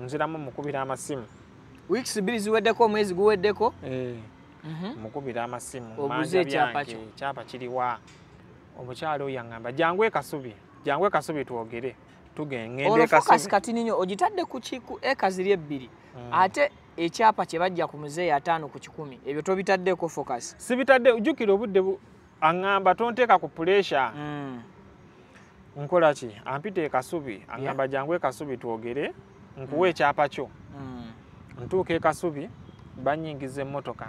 nziramu mukubira amasimu weeks 2 ziweddeko omwezi guweddeko mukubira amasimu obuze kyapa kiriwa omukyalo oyo yaŋŋamba jangwe kasubi twogere tugengende kasubi kati ninyo ogitadde ku eka ziri 2 ate ekyapa kye bajja ku muzeeyi 5 ku 10 ebyo tobitaddeko focus sibitadde ujjukira obudde aŋŋamba tonteeka ku pressure nkola ki ampita ekasubi aŋŋamba jangwe kasubi twogere nkuwa ekyapa kyo ntuuka ekasubi banyingiza emmotoka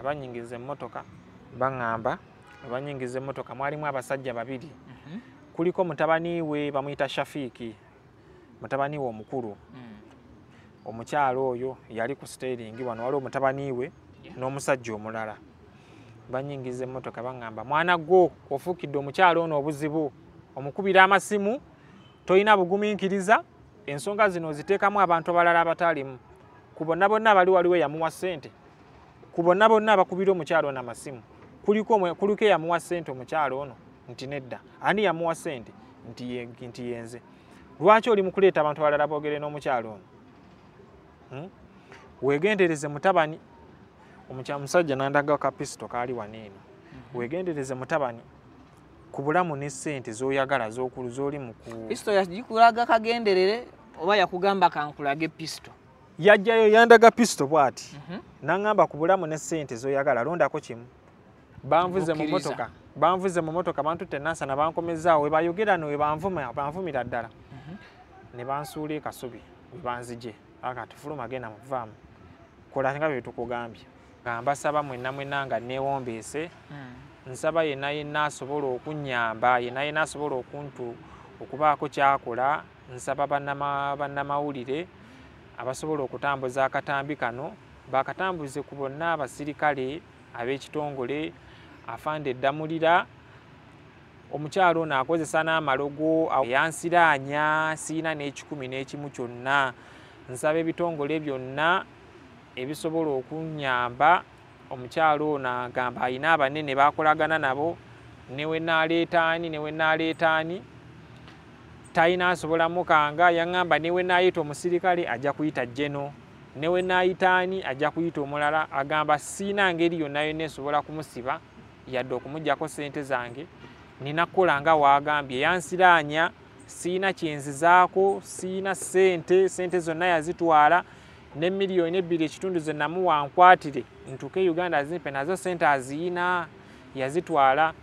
baŋŋamba banyingiza emmotoka mwalimu abasajja 2 kuliko mutabani we bamuyita Shafiiki mutabani we omukulu omukyalo oyo yali ku steering wano waliwo mutabani we n'omusajja omulala banyingiza emmotoka baŋŋamba mwana gwo ofuukidde omukyalo ono obuzibu omukubira amasimu toyina bugumiikiriza ensonga zino ziteekamu abantu abalala abatalimu ku bonna waliwo yamuwa ssente ku bonna abakubira omukyalo ono amasimu kuliko yamuwa ssente omukyalo ono nti nedda ani yamuwa ssente nti yenze lwaki oli mu kuleeta abantu abalala boogere n'omukyalo ono wegendereze mutabani omusajja n'andaga ka pisito kaali waneeno wegendereze mutabani ku bulamu ne ssente z'oyagala z'oli mu pisito yagikulaga kagenderere oba yakugamba kankulage pisito yajjayo yandaga pisito bw'ati n'aŋŋamba ku bulamu ne ssente z'oyagala londako kimu banvuze mu motoka bantutte nansana bankomezaawo we bayogera no we banvumira ddala ne bansuula ekasubi we banzije akati fuluma genda muvaamu kola nga bwe tukugambye nga mbasaba mwenna nga neewombeese nsaba yenna asobola okunnyamba yenna asobola okubaako kyakola nsaba bannamawulire abasobola okutambuza akatambi kano bakatambuze ku bonna abasirikale ab'ekitongole afande eddamulira omukyalo ono akozesa n'amalogo yansiraanya siina n'ekikumi n'ekimu kyonna nsaba ebitongole byonna ebisobola okunnyamba omukyalo ono agamba alina abanene bakolagana nabo newe naaleetaani talina asobola mukanga yaŋŋamba newe naayita omusirikale ajja kuyita jeno newe naayitaani ajja kuyita omulala agamba siina ngeri yonna esobola kumusiba yadde okumugyako ssente zange nina kukola nga waagambye yansiraanya siina kyenzizaako siina ssente zonna yazitwala ne miliyoni 2.5 ze namuwa nkwatire ntuuke Uganda azimpe nazo ssente aziyina yazitwala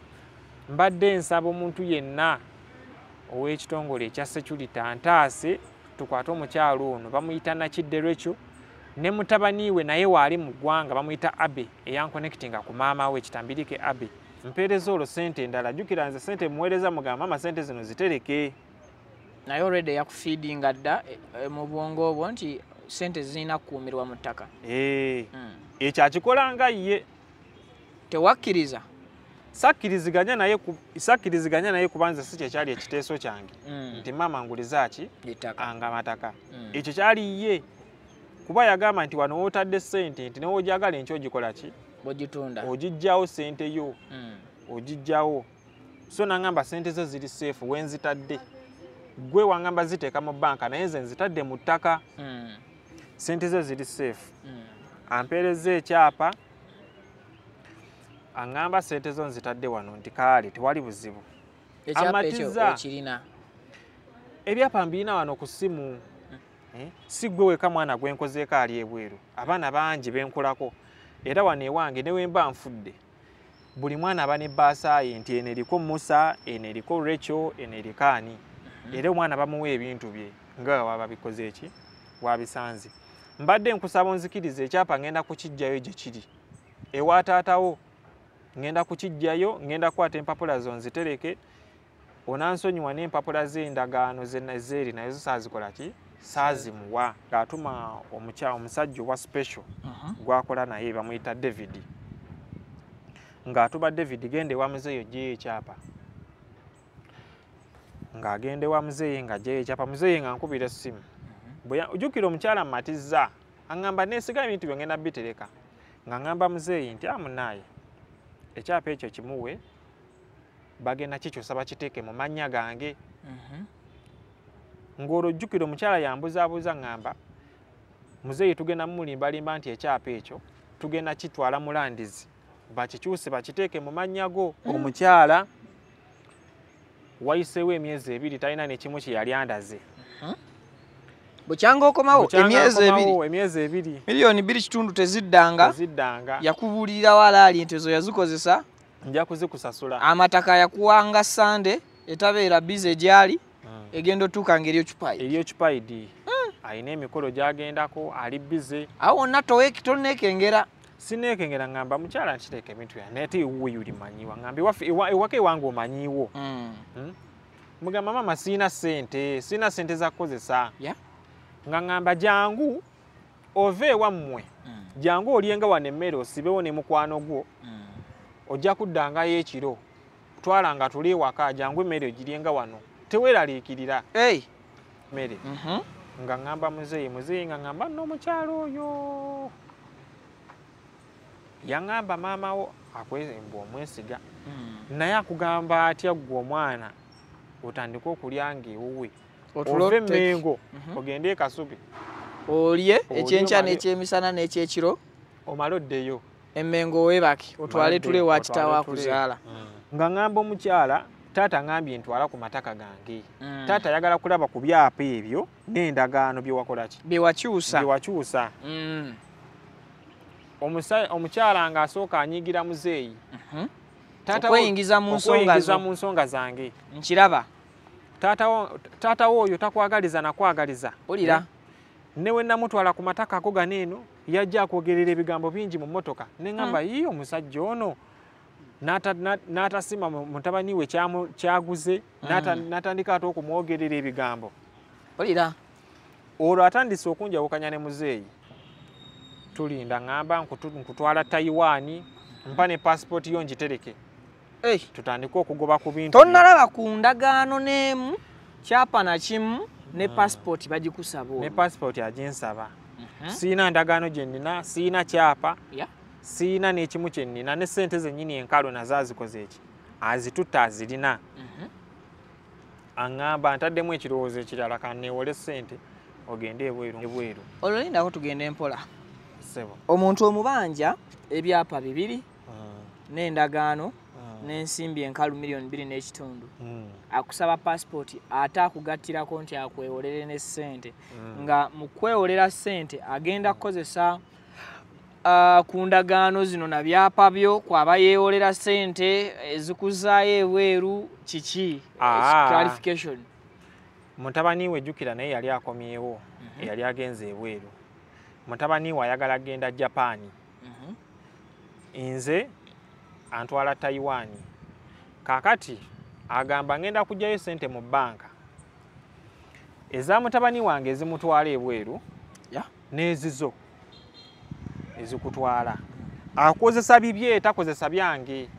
mbadde nsaba omuntu yenna ow'ekitongole ekya security antaase tukwate omukyalo ono bamuyita Nakidderekyo ne mutabani we naye waali mu ggwanga bamuyita Abe eyankonectinga ku maama we Kitambirike Abe mpeereza olwo ssente endala jjukira nze ssente muweereza mugamba mama ssente zino zitereke naye already yakufeedinga dda mu bwongo obwo nti ssente zirina kukuumirwa mu ttaka ekyo akikolanga ye tewakkiriza sakkiriziganya naye kubanza si kyekyali ekiteeso kyange nti maama ngulizaaki anga mataka ekyo kyali ye kuba yagamba nti wano wootadde ssente nti newoojagala enkyo ogikola ki ogijjawo ssente yo ogijjawo so naŋŋamba ssente zo ziri seefu wenzitadde gwe waŋŋamba ziteeka mu banka naye nze nzitadde mu ttaka ssente zo ziri seefu ampeereza ekyapa aŋŋamba ssente zo nzitadde wano nti kaale tewali buzibu amatiza ebyapa mbirina wano ku ssimu si gwe weka mwana gwenkozeeko ali ebweru abaana bangi benkolako era wano ewange newe mba nfudde buli mwana aba ne baasaayi nti eno eriko Musa eno eriko Rachel eno eriko ani era omwana bamuwa ebintu bye nga wababikoze eki wabisanze mbadde nkusaba onzikiriza ekyapa ngenda kukijjayo gye kiri ewa taatawo ngenda kukijjayo ngenda kukwata empapula zo nzitereke onansonyiwa n'empapula z'endagaano zeeri nazo saazikola ki saazimuwa ng'atuma omusajja owa special gwakola naye bamuyita David ng'atuma David genda ewa muzeeyi oggyeyo ekyapa ng'agenda ewa muzeeyi ng'aggyeyo ekyapa muzeeyi nga nkubira essimu ojjukira omukyala mmatizza aŋŋamba neesiga ebintu byo ngenda bitereka nga ŋŋamba muzeeyi nti amunaaye ekyapa ekyo kimuwe bagenda kikyusa bakiteeke mu mannya gange ng'olwo ojjukira omukyala yambuzaabuuza ŋŋamba muzeeyi tugenda mulimbalimba nti ekyapa ekyo tugenda kitwala mulandizi bakikyuse bakiteeke mu mannya go. Omukyala wayiseewo emyezi 2 talina nekimu kye yali andaze. Bukyanga okomawo emyezi 2 miliyoni 2.5 teziddanga yakubuulira wala ali nti ezo yazikozesa nja kuzikusasula. Amataka yakuwanga Sande etabeera bize gyali egendo tukanga eriyo chupaidi ayina emikolo gyagendako ali bize awo tonekengera sinekengera ngamba mukyala nkiteeka ebintu ya nete iwe yuli manyiwa ngambe ewaka ewange omanyiwo. Mugamba mama sina sente za kukozesa. Nga ngamba jangu ove wammwe jangu olienga wane emmere osibewo ne mukwano gwo ojja kuddanga y'ekiro twala nga tuli waka jangu emmere ogirienga wano teweeraliikirira mmere. Nga ngamba muzeeyi nga ngamba n'omukyalo oyo yangamba maama wo akwezimba omwesiga naye akugamba atya gwe omwana otandika okulyanga ewuwe ove Mmengo ogende e Kasubi olye ekyenkya n'ekyemisana n'ekyekiro omale oddeyo Emmengo webake otwale tule wa kitaawo akuzaala. Nga ngamba omukyala taata ngambye ntwala ku mataka gange. Taata ayagala kulaba ku byapa ebyo n'endagaano byewakola ki byewakyusa. Omukyala nga asooka anyigira muzeeyi okweyingiza mu nsonga zange nkiraba. Taata wo oyo takwagaliza nakwagaliza olira newe namutwala ku mataka ago ganeeno yajja akwogerera ebigambo bingi mu mmotoka neŋŋamba yiyo omusajja ono n'atasima mutabani we kyaguze n'atandika ate okumwogerera ebigambo olira olwo atandise okunjawukanya ne muzeeyi. Tulinda ngamba nkutwala Taiwan mpa ne passport yo ngitereke tutandika okugoba ku bintu. Tonnalaba ku ndagaano n'emu kyapa na kimu ne passport bagikusaba. Ne passport aginsaba. Siina ndagaano gye nnina, siina kyapa, siina n'ekimu kye nnina, ne ssente zennyini enkalu nazo azikoze eki azitutta azirina. Aŋŋamba ntaddemu ekirowoozo ekirala kanneewole ssente ogende ebweru. Olwo lindako tugende mpola. Omuntu omubanja ebyapa 2 n'endagaano n'ensimbi enkalu miliyoni 2.5 akusaba passport ate akugattirako nti akwewolere ne ssente nga mu kwewolera ssente agenda kukozesa ku ndagaano zino na byapa byo kwaba yeewolera ssente ezikuzaayo ebweru kiki clarification. Mutabani we jjukira naye yali akomyewo yali agenze ebweru. Mutabani we ayagala genda Japan. Nze antwala Taiwan. Kakati agamba ngenda kujjayo sente mu banka eza mutabani wange ezimutwala ebweru n'ezizo ezikutwala akozesa bibye takozesa byange.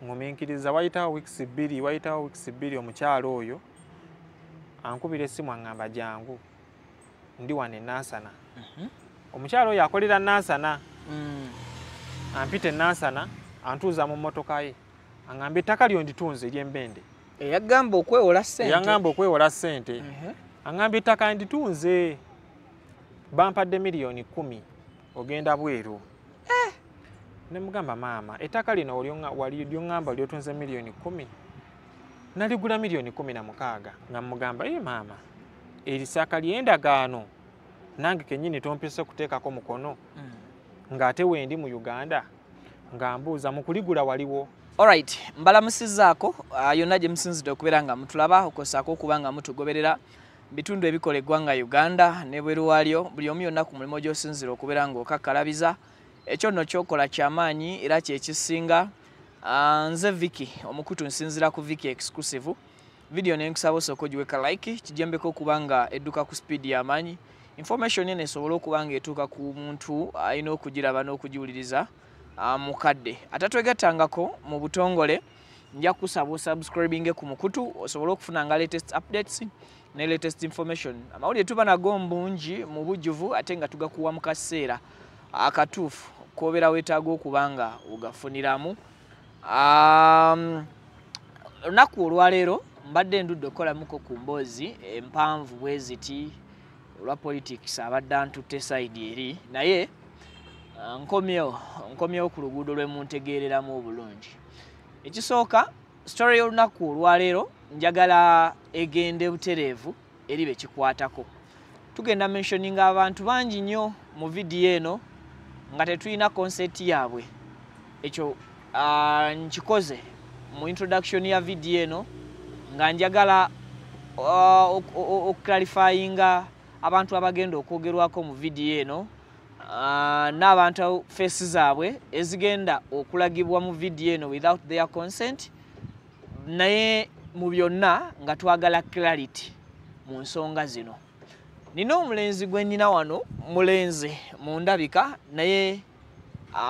Nguminkiriza wayitawo weeks 2 omukyalo oyo ankubira essimu aŋŋamba jangu ndi wane Nansana. Omukyalo oyo akolera Nansana. Ampite Nansana antuuza mu mmotoka ye aŋŋamba ettaka lyo nditunze ery'Embende. Yagamba okwewola ssente. Aŋŋamba ettaka nditunze bampadde miliyoni 10 ogenda bweru. Ne mugamba maama ettaka lino ly'oŋŋamba lyotunze miliyoni 10 naligula miliyoni 16. Nga mugamba maama erisaaka ly'endagaano nange kennyini tompise kuteekako mukono ng'ate wendi mu Uganda nga mbuuza mu kuligula waliwo. Alright, mbalamusizaako yonna gye musinzidde okubeera nga mutulaba okosaako okuba nga mutugoberera bitundu ebikola eggwanga Uganda ne bweru waalyo buli omu yonna ku mulimo gy'osinzira okubeera ng'okakkalabiza ekyo nno kyokola ky'amaanyi era kyekisinga. Nze Vicky omukutu nsinzira ku Vicky exclusive video nenkusaba osooka ogiweka like kijembeko okuba nga edduka ku speed y'amaanyi information eno esobole okuba nga etuuka ku muntu alina okugiraba n'okugiwuliriza mukadde. Atatwegattangako mu butongole nja kusaba osubscribinge ku mukutu osobole okufunanga latest updates ne latest information. Amawulire tuba nago mbungi mu bujjuvu ate nga tugakuwa mu kaseera akatuufu kobeera weetaaga okuba nga ogafuniramu. Olunaku olwaleero mbadde ndudde okukolamuko ku mboozi empanvu bwe ziti olwa politics abadde antutte side eri naye nkomyewo ku luguudo lwe muntegeereramu obulungi. Ekisooka story y'olunaku olwaleero njagala egende butereevu eri bekikwatako. Tugenda mentioninga abantu bangi nnyo mu vidiyo eno nga tetulina concert yaabwe. Ekyo nkikoze mu introduction ya vidiyo eno nga njagala okuclarifyinga abantu abagenda okwogerwako mu vidiyo eno n'abantu face zaabwe ezigenda okulagibwa mu vidiyo eno without their consent, naye mu byonna nga twagala clarity mu nsonga zino. Nina omulenzi gwe nnina wano, mulenzi mu ndabika naye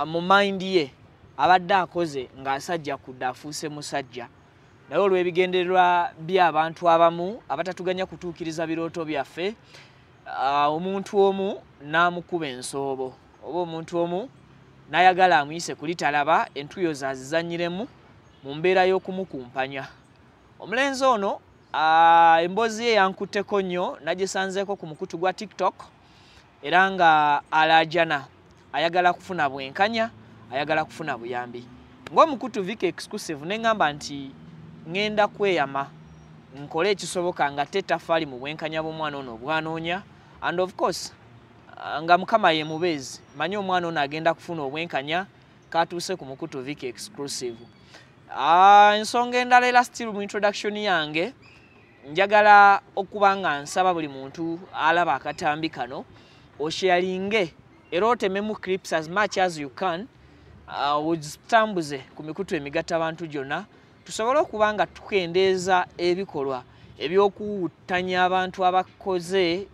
mu mind ye abadde akoze ng'asajja kudde afuuse musajja, naye olw'ebigendererwa by'abantu abamu abatatuganya kutuukiriza birooto byaffe, omuntu omu n'amukuba ensoobo oba omuntu omu n'ayagala amuyise kuli talaba entuyo zazizanyiremu mu mbeera y'okumukumpanya. Omulenzi ono emboozi ye yankutteko nnyo, nagisanzeeko ku mukutu gwa TikTok era nga alaajana, ayagala kufuna bwenkanya, ayagala kufuna buyambi. Ng'omukutu Vicky Exclusive ne ngamba nti ngenda kweyama nkole ekisoboka nga tettafaali mu bwenkanya bw'omwana ono obwanoonya, and of course nga Mukama ye mubeezi manyi omwana ono agenda kufuna obwenkanya katuuse ku mukutu Vicky Exclusive. Ensonga endala era still mu introduction yange njagala okuba nga nsaba buli muntu alaba akatambi kano osharinge era otememu clips as much as you can, ozitambuze ku mikutu emigatta abantu gyonna tusobole okuba nga tukendeeza ebikolwa ebyokuwuttanya abantu abakoze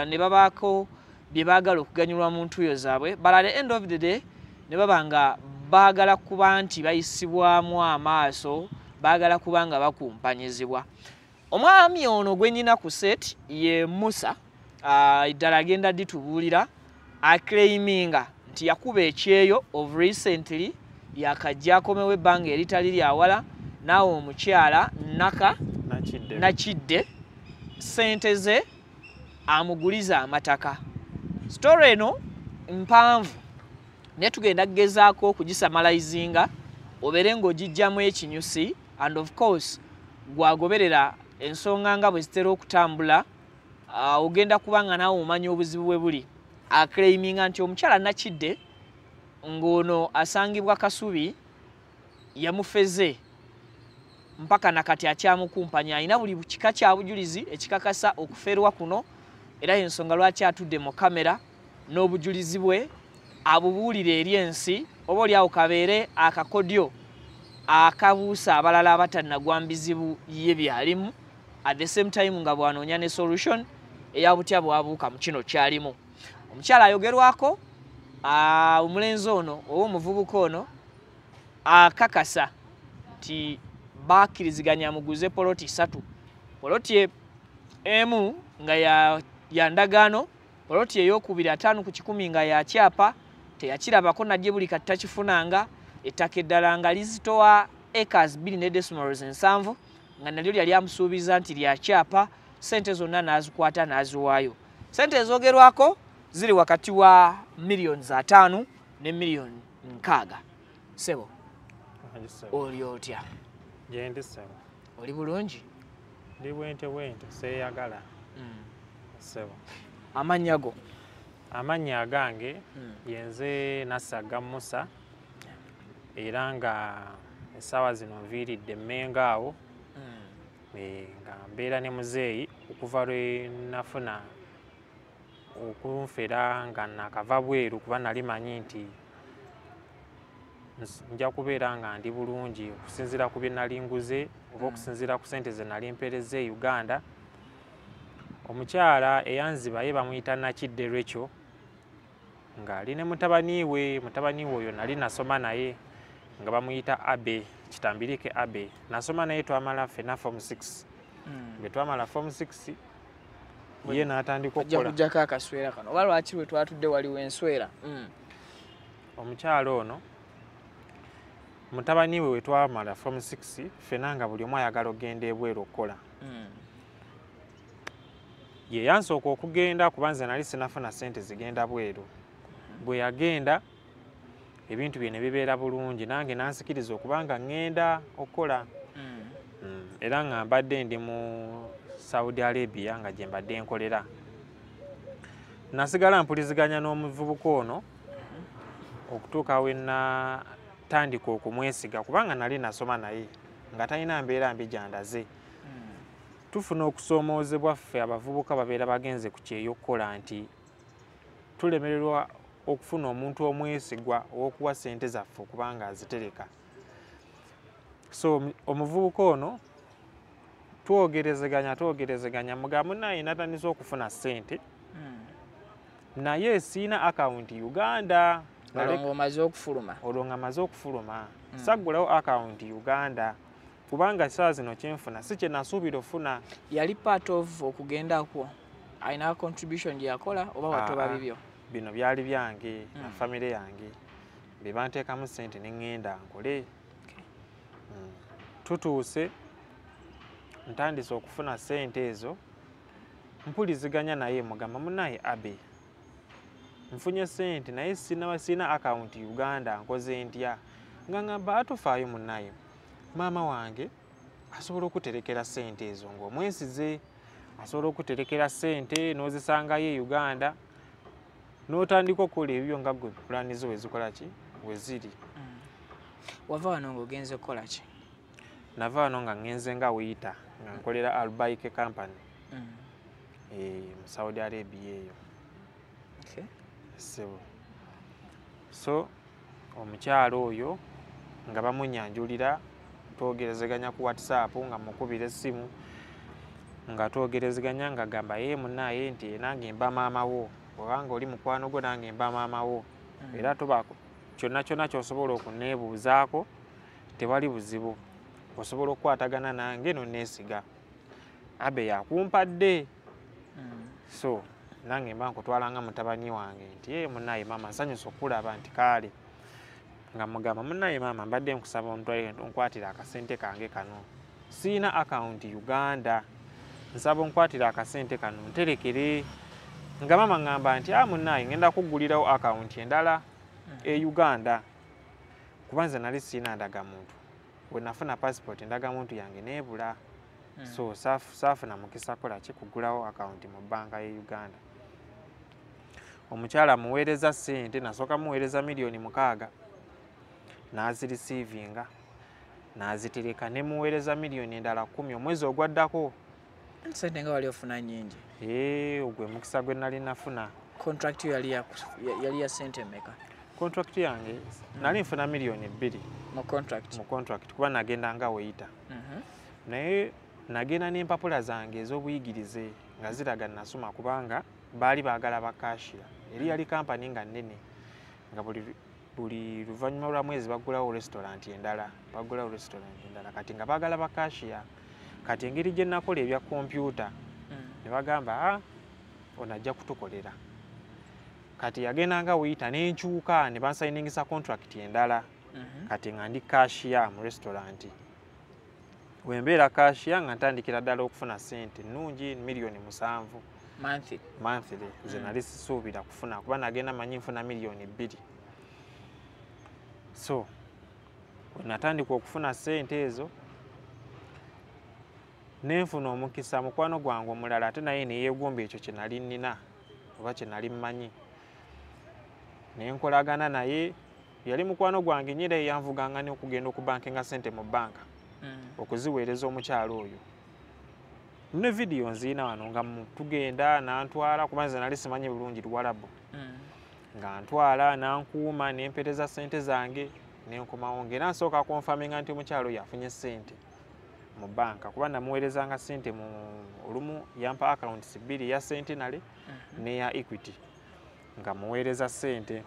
ne babaako bye baagala okuganyulwa mu ntuyo zaabwe, but at the end of the day ne baba nga baagala kuba nti bayisibwamu amaaso, baagala kuba nga bakumpanyizibwa. Omwami ono gwe nnyina ku set ye Musa, eddala agenda ditubuulira aclaiminga nti yakuba ekyeyo of recently yakajja akomewo ebbanga eritali lyawala naawe omukyala Nakidde ssente ze amuguliza amataka. Story eno mpanvu naye tugenda kugezaako okugisamalizinga obeere ng'ogijjamu ekinyusi, and of course gwagoberera ensonga nga bwe zitera okutambula, ogenda kuba nga naawe omanya obuzibu bwe buli. Aclaiminga nti omukyala Nakidde ng'ono asangibwa Kasubi yamufeze mpaka nakati akyamukumpanya, alina buli kika kya bujulizi ekikakasa okuferwa kuno, era ensonga lwaki atudde mu kamera n'obujulizi bwe abubuulire eri ensi, oba oli awo kabeere akakodyo akabuusa abalala abatannagwa mbizibu ye byalimu, at the same time nga bwanoonya ne solution eya butya bwabuuka mu kino kyalimu. Omukyala ayogerwako, omulenzi ono oba omuvubuka ono akakasa nti bakkiriziganya amuguze poloti 3, poloti emu nga ya ndagaano, poloti ey'okubiri 5 ku 10 nga ya kyapa, teyakirabako najje buli kati takifunanga, ettaka eddala nga lizitowa acres 2.7 nga nalyo lyali amusuubiza nti lya kyapa, sente zonna n'azikwata n'aziwaayo. Sente ezoogerwako ziri wakati wa millions 5 ne million 6. Sebo, oli otya? Gyendi sebo. Oli bulungi? Ndi bwente seeyagala. Sebo. Amannya go? Amannya agange yenze Nassaga Musa, era nga essaawa zino nviiridde Mmengo awo, nga mbeera ne muzeeyi okuva lwe nafuna okunfera nga nakava bweru kuba nali manyi nti nja kubeera nga ndi bulungi okusinziira ku bye nali nguze oba okusinziira ku ssente ze nali mpeereza e Uganda. Omukyala eyanziba ye bamuyita Nakidde Rachel, ng'ali ne mutabani we oyo nali nasoma naye nga bamuyita Abe, kitambirike Abe. Nasoma naye twamala ffenna form 6. Bwe twamala form 6 ye n'atandika okukola. Ojja kujjako akaswera kano oba lwaki bwe twatudde waliwo enswera? Omukyala ono mutabani we twamala form 6 ffenna nga buli omu ayagala ogenda ebweru okukola. ye yansooka okugenda kubanze nali sinafuna sente zigenda bweru. Bwe yagenda ebintu bye ne bibeera bulungi nange nansikiriza okubanga ngenda okukola. Era nga mbadde ndi mu Saudi Arabia nga gye mbadde nkolera. Nasigala mpuliziganya n'omuvubuka ono okutuuka we natandika okumwesiga kubanga nali nasoma naye nga talina mbeera mbi gyandaze. Tufuna okusoomoozebwa ffe abavubuka babeera bagenze ku kyeyo okukola nti tulemererwa okufuna omuntu omwesigwa ow'okuwa ssente zaffe okubanga azitereka. So omuvubuka ono twogerezeganya mugamba naye natandise okufuna ssente naye siina akawunti Uganda. Olwo omaze okufuluma? Olwo nga maze okufuluma saggulawo akawunti Uganda kubanga saa zino kyenfuna si kye nasuubira ofuna. Yali part of okugenda kwo? Alina contribution gye yakola oba watoba bibyo? Bino byali byange na famire yange be banteekamu ssente ne ŋŋenda nkole. Tutuuse ntandise okufuna ssente ezo mpuliziganya naye mugamba munaye Abe nfunye ssente naye sina akawunti Uganda nkoze ntya? Nga ngamba atufaayo munaye maama wange asobola okuterekera ssente ezo ng'omwesize, asobola okuterekera ssente n'ozisangayo Uganda n'otandika okukola ebyo nga gwe pulaani zo wezikola ki weziri. Wava wano ng'ogenze kukola ki? Nava wano nga ngenze nga wiita nga nkolera Albaik Company mu Saudi Arabia eyo. So omukyalo oyo nga bamunyanjulira twogerezeganya ku WhatsApp nga mukubira essimu nga twogerezeganya nga gamba munaye nti nange mba maama wo obanga oli mukwano gwo nange mba maama wo era tobako kyonna kyonna ky'osobola okuneebuuzaako tewali buzibu osobola okukwatagana nange nonneesiga. Abe yakumpadde. So nange mba nkutwalanga mutabani wange nti munaye maama nsanyusa okulaba nti kaale nga mugamba munaye maama mbadde nkusaba onkwatira akasente kange kano siina akawunti Uganda nsaba onkwatira akasente kano nterekere. Nga maama ngamba nti munaye ngenda kuggulirawo akawunti endala Uganda kubanze nali siina ndagamuntu. Bwe nafuna passport endagamuntu yange neebula. So saafuna mukisa kola ki kuggulawo akawunti mu bbanka ye Uganda. Omukyala muweereza ssente nasooka muweereza $6,000,000 n'azirisiivinga n'azitereka ne muweereza $1,000,000 endala 10 omwezi ogwaddako. Ssente nga wali ofuna nnyingi? Ogwe mukisa gwe nali nafuna. Contract yali ya ssente mmeka? Contract yange nali nfuna $2,000,000 mu contract kuba nagenda nga weyita. Naye nagenda n'empapula zange ez'obuyigirize nga ziraga nasoma kubanga baali baagala bakashiya. Eri yali kampani nga nnene nga buli luvannyuma lwa mwezi baggulawo restaurant endala kati nga baagala bakashiya. Kati engeri gye nakola ebya kompyuta ne bagamba ono ajja kutukolera. Kati yagenda nga weyita n'enkyuka ne bansayiningisa contract endala kati nga ndi kashiya mu restaurant. Wembeera kashiya nga ntandikira ddala okufuna ssente nnungi $7,000,000 monthly ze nali sisuubira kufuna kuba nagenda manyi nfuna $2,000,000. So natandika okufuna ssente ezo nenfuna omukisa mukwano gwange omulala ate naye neyeegomba ekyo kye nali nnina oba kye nali mmanyi. Nenkolagana naye yali mukwano gwange nyire yanvuganga n'okugenda okubankinga ssente mu bbanka okuziweereza omukyalo oyo. Ne vidiyo nziina wano nga tugenda n'antwala kuba nze nali simanyi bulungi Luwarabu. Nga ntwala n'ankuuma n'empeereza ssente zange n'enkomawo ng'era nsooka konfaminga nti omukyalo oyo afunye ssente mu bbanka kuba namuweerezanga ssente mu olumu yampa accounts 2 eya Centenary n'eya Equity nga muweereza ssente.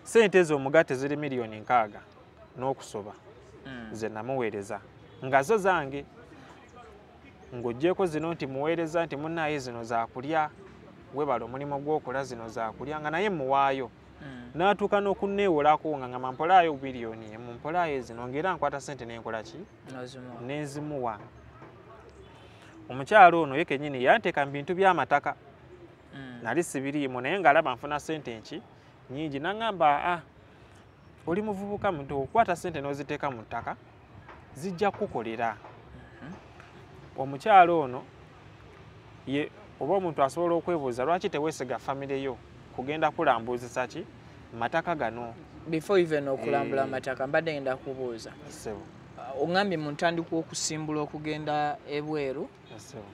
Ssente ezo omugatte ziri $6,000,000 n'okusoba ze namuweereza nga zo zange ng'oggyeko zino nti muweereza nti munaye zino zaakulya webala omulimu gw'okola zino zaakulya nga naye muwaayo. N'atuuka n'okunneewolako nga ngamba mpolaayo $1,000,000 mumpolaayo zino ng'era nkwata ssente n'enkola ki? N'ezimuwa. omukyalo ono ye kennyini yanteeka mu bintu by'amataka nali sibiriimu naye ng'alaba nfuna ssente enki nnyingi n'aŋŋamba oli muvubuka muto okwata ssente n'oziteeka mu ttaka zijja kukukolera. Omukyalo ono ye oba omuntu asobola okwebuuza lwaki teweesiga famire yo kugenda kulambuuzisa ki mataka gano. Before even okulambula amataka mbadde ngenda kubuuza oŋŋambye mu ntandikwa okusimbula okugenda ebweru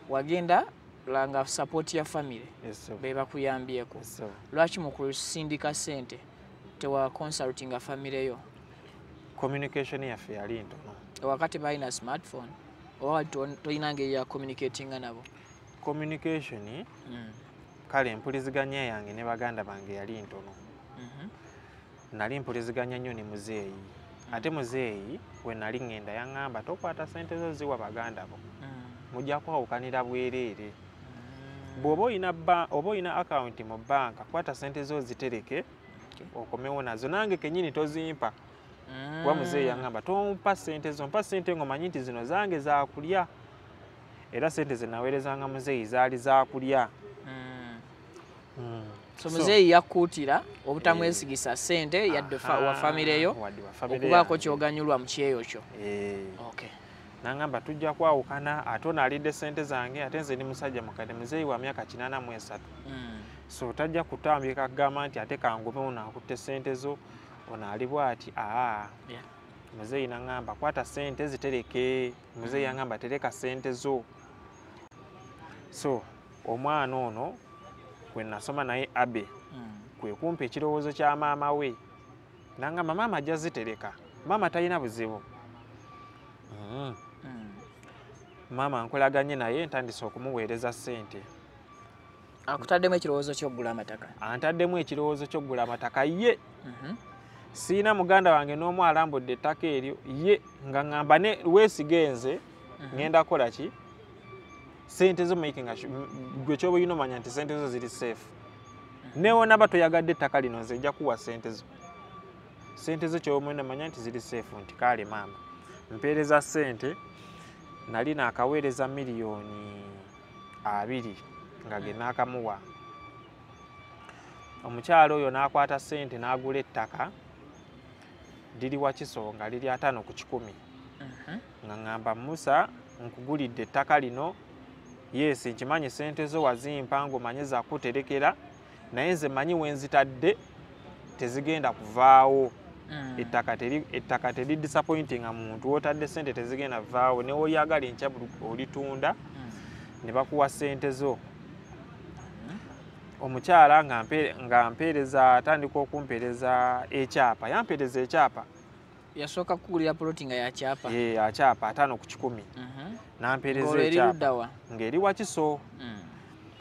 wagenda langa support ya famire be bakuyambyeko lwaki mu kusindika ssente tewa consultinga famire yo? Communication yaffe yali ntono wakati balina smartphone oba tolina ngeri ya communicatinga nabo. Communication kale empuliziganya yange ne baganda bange yali ntono. Nali mpuliziganya nnyo ne muzeeyi ate muzeeyi we nali ŋŋenda yaŋŋamba tokwata ssente zo ziwa baganda bo mujja kwawukanira bwereere. Bw'oba oyina akawunti mu bbanka kwata ssente zo zitereke okomewo nazo nange kennyini tozimpa kuba muzeeyi yaŋŋamba tompa ssente zo mpa ssente ng'omanyi nti zino zange zaakulya era ssente ze naweerezanga muzeeyi zaali zaakulya. So muzeeyi yakkuutira obutamwesigisa ssente yadde wa famire yo okubaako kyoganyulwa mu kyeyo kyo. N'aŋŋamba tujja kwawukana ate onaalidde ssente zange ate nze ndi musajja mukadde muzeeyi wa myaka 83 so tajja kutambika kugamba nti ate kangume ono akutte ssente zo onaali bw'ati muzeeyi n'aŋŋamba kwata ssente zitereke. Muzeeyi yaŋŋamba tereka ssente zo. So omwana ono kwe nasoma naye abe kwe kumpa ekirowoozo kya maama we n'aŋŋamba maama ajja zitereka maama talina buzibu. Maama nkolaganye naye ntandise okumuweereza ssente. Akutaddemu ekirowoozo ky'oggula amataka? Antaddemu ekirowoozo ky'oggula amataka ye. Siina muganda wange n'omu alambudde ettaka eryo ye nga ŋŋamba ne weesiga nze ŋŋenda kukola ki ssente zo making gwe kyoba olina omanya nti ssente zo ziri safe. Newonaba toyagadde ettaka lino nze nja kuwa ssente zo. Ssente zo kyoba olina omanya nti ziri safe nti kaale maama mpeereza ssente. Nali naakaweereza miliyoni 2 nga ge naakamuwa. Omukyalo oyo n'akwata ssente n'agula ettaka liri Wakiso nga liri 5 ku 10 nga ŋŋamba Musa nkugulidde ettaka lino yes nkimanyi ssente zo wazimpa ng'omanyi zakuterekera naye nze manyi wenzitadde tezigenda kuvaawo. Ettaka teri disappointinga muntu wotadde ssente tezigenda vaawo ne woyagala enkya olitunda ne bakuwa ssente zo. Omukyala nga mpeereza atandika okumpeereza ekyapa yampeereza ekyapa yasooka kugulira ploti nga yakyapa akyapa 5 ku 10 nampeereza ekyapa ng'eri Wakiso.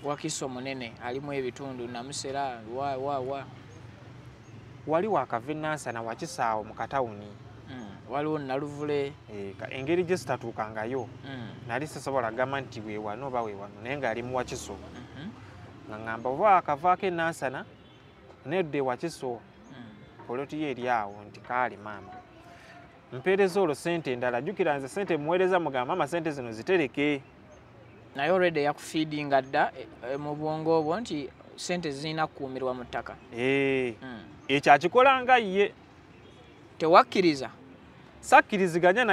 Wakiso munene alimu ebitundu Namusera wa wali wakava Nansana Wakisaawo mu katawuni waliwo Naluvule engeri gye sitatuukangayo nali sisobola gamba nti weewano oba weewano naye ng'ali mu Wakiso nga ŋŋamba oba akavaako Nansana nedde Wakiso poloti ye eri awo nti kaali maama mpeereza olwo ssente endala jjukira nze ssente muweereza mugamba maama ssente zino zitereke naye already yakufiidinga dda mu bwongo obwo nti ssente zirina kukuumirwa mu ttaka. Ekyo akikolanga ye. Tewakkiriza? Sakkiriziganya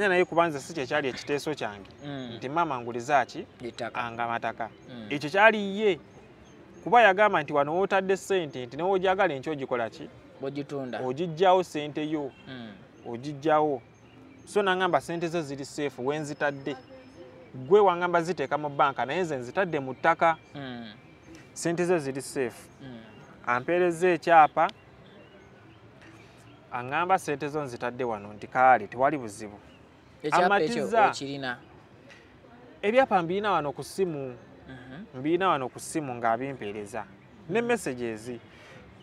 naye kubanza si kyekyali ekiteeso kyange nti maama nguliza ki anga amataka. Ekyo kyali ye kuba yagamba nti wano wootadde ssente nti newoojagala enkya ogikola ki ogijjawo ssente yo ogijjawo. So n'aŋŋamba ssente zo ziri seefu wenzitadde gwe waŋŋamba ziteeka mu bbanka naye nze nzitadde mu ttaka. Ssente zo ziri seefu. Ampeereza ekyapa aŋŋamba ssente zo nzitadde wano nti kaale tewali buzibu. Amatiza ebyapa mbirina wano ku ssimu ng'abimpeereza ne messages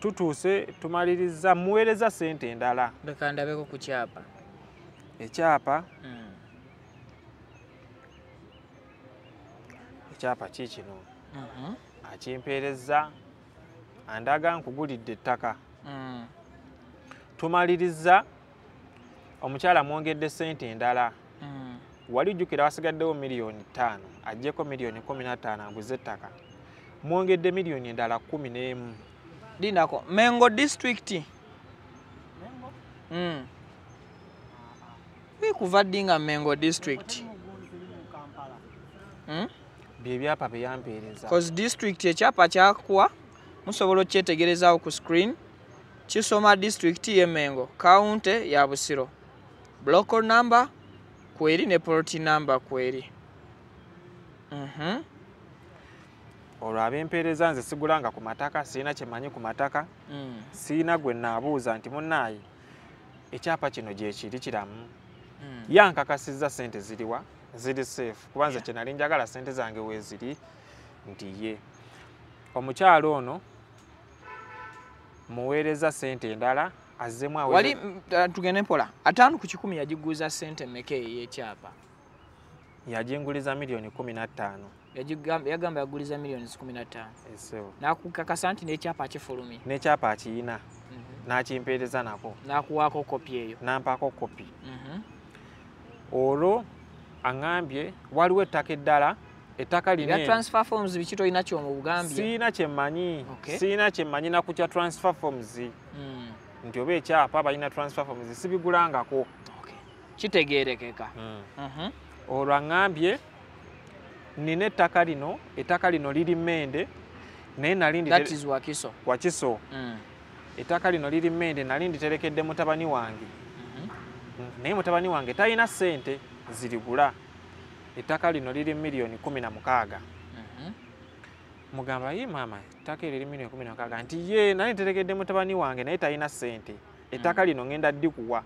tutuuse tumaliriza muweereza ssente endala. Leka ndabeko ku kyapa. Ekyapa kiikino akimpeereza andaga nkugulidde ettaka. Tumaliriza omukyala mwongedde ssente endala wali jjukira wasigaddewo miliyoni 5 ajjeko miliyoni 15 aguze ettaka mwongedde miliyoni endala 11 Dinako Mengo district kuva dinga Mengo district bye byapa byampeereza cause district ekyapa kyakuwa musobola okyetegerezaawo ku screen kisoma district ye Mengo county ya Busiro block number kweri ne plot number kweri olwo ab'empeereza nze sigulanga ku mataka sirina kyemanyi ku mataka sirina gwe naabuuza nti munnaayi ekyapa kino gye kiri kiramu yankakasizza sente ziriwa ziri safe kuba nze kye nali njagala sente zange weeziri nti ye omukyalo ono muweereza sente endala azzemu wali tugende mpola 5 ku 10 yagiguza sente meke y'ekyapa yajinguliza miliyoni 15 yagamba yaguliza miliyoni 15 esewo nakukakasa nti n'ekyapa akifulumya n'ekyapa akiyina n'akimpeereza nako nakuwaako kopi eyo nampaako kopi olwo aŋŋambye waliwo ettaka eddala ettaka lino ya transfer forms biki tolina ky'omu Bugambya siina kyemmanyi siina kyemmanyi naku kya transfer forms nti oba ekyapa balina transfer forms sibigulangako kitegeerekeka olwo aŋŋambye nina ettaka lino liri Mmende naye nali Wakiso ettaka lino liri Mmende nali nditerekedde mutabani wange naye mutabani wange talina ssente zirigula ettaka lino liri miliyoni 16 mugamba ye maama ettaka eryo liri miliyoni 16 nti ye nali nterekedde mutabani wange naye talina ssente ettaka lino ngenda ddikuwa